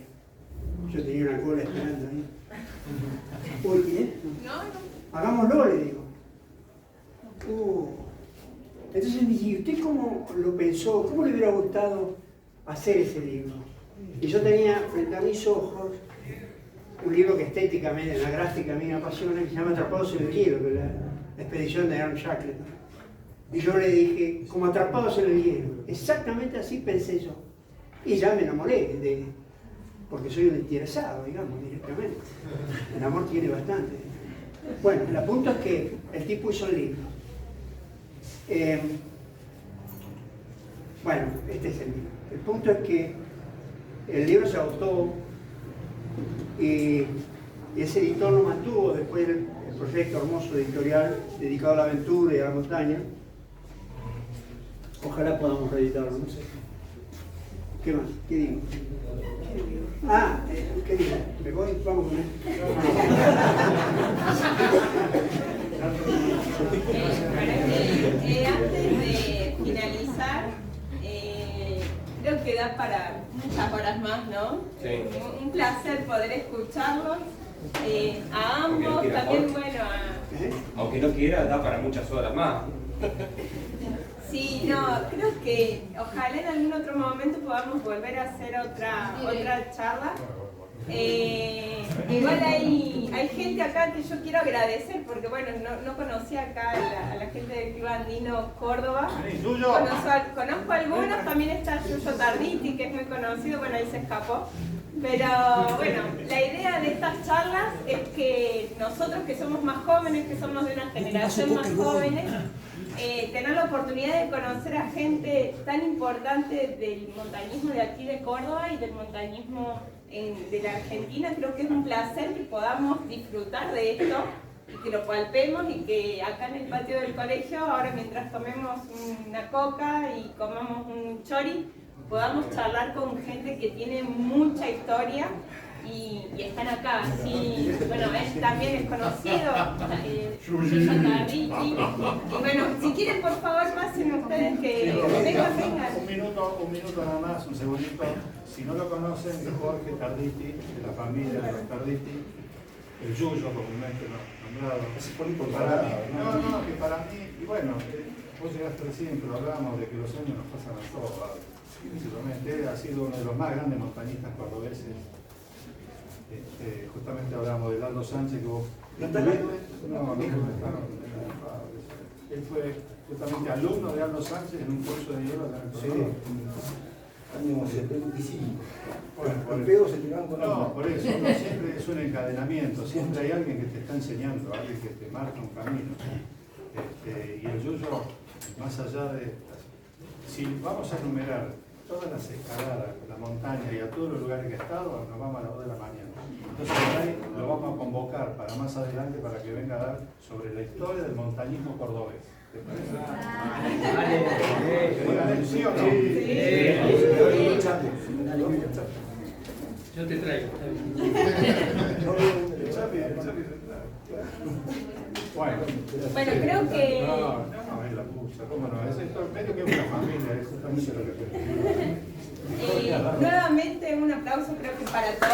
yo tenía una cola esperando ahí. Uy, ¿qué? Hagámoslo, le digo. Entonces me dice, ¿y usted cómo lo pensó? ¿Cómo le hubiera gustado hacer ese libro? Y yo tenía frente a mis ojos un libro que estéticamente, la gráfica a mí me apasiona, que se llama Atrapados en el Hielo, que es la expedición de Aaron Shackleton. Y yo le dije, como Atrapados en el Hielo. Exactamente así pensé yo. Y ya me enamoré, porque soy un interesado, digamos, directamente. El amor tiene bastante. Bueno, el punto es que el tipo hizo el libro. Bueno, este es el libro. El punto es que el libro se agotó y ese editor lo mantuvo después del proyecto hermoso editorial dedicado a la aventura y a la montaña. Ojalá podamos reeditarlo, no sé. ¿Qué más? ¿Qué digo? Ah, ¿qué digo? ¿Me voy? Vamos con él. Antes de finalizar, creo que da para muchas horas más, ¿no? Sí. Un placer poder escucharlos. A ambos, también bueno, Aunque no quiera, da para muchas horas más. sí, no, creo que ojalá en algún otro momento podamos volver a hacer otra charla. Igual hay gente acá que yo quiero agradecer porque bueno, no conocía acá a la gente del Club Andino Córdoba. Conozco algunos, también está Yuyo Tarditi, que es muy conocido, bueno, ahí se escapó. Pero bueno, la idea de estas charlas es que nosotros que somos más jóvenes, que somos de una generación más jóvenes, tener la oportunidad de conocer a gente tan importante del montañismo de aquí de Córdoba y del montañismo de la Argentina, creo que es un placer que podamos disfrutar de esto y que lo palpemos y que acá en el patio del colegio, ahora mientras tomemos una coca y comamos un chori, podamos charlar con gente que tiene mucha historia y están acá. Así, bueno, él también es conocido, Yuyo Tarditi. Y bueno, si quieren, por favor, pasen ustedes que vengan. Un minuto nada más, un segundito. Si no lo conocen, es Jorge Tarditi, de la familia de los Tarditi, el Yuyo, comúnmente nombrado. No, que para mí, y bueno, vos llegaste recién, pero hablábamos de que los años nos pasan a todos. Principalmente ha sido uno de los más grandes montañistas cordobeses. Justamente hablábamos de Aldo Sánchez, que vos... Él fue justamente alumno de Aldo Sánchez en un curso de hielo acá en el Año 75. Bueno, se tiraban con no, por eso, no, siempre es un encadenamiento, siempre hay alguien que te está enseñando, alguien que te marca un camino. Y el Yuyo, más allá de... Si vamos a enumerar todas las escaladas, la montaña y a todos los lugares que ha estado, nos vamos a las 2 de la mañana. Entonces ahí lo vamos a convocar para más adelante para que venga a dar sobre la historia del montañismo cordobés. ¿Te parece? ¿Sí o no? Yo te traigo. Bueno, creo que... No, es la pucha, ¿cómo no? Es esto, medio que es una familia, es justamente lo que... nuevamente un aplauso creo que para todos.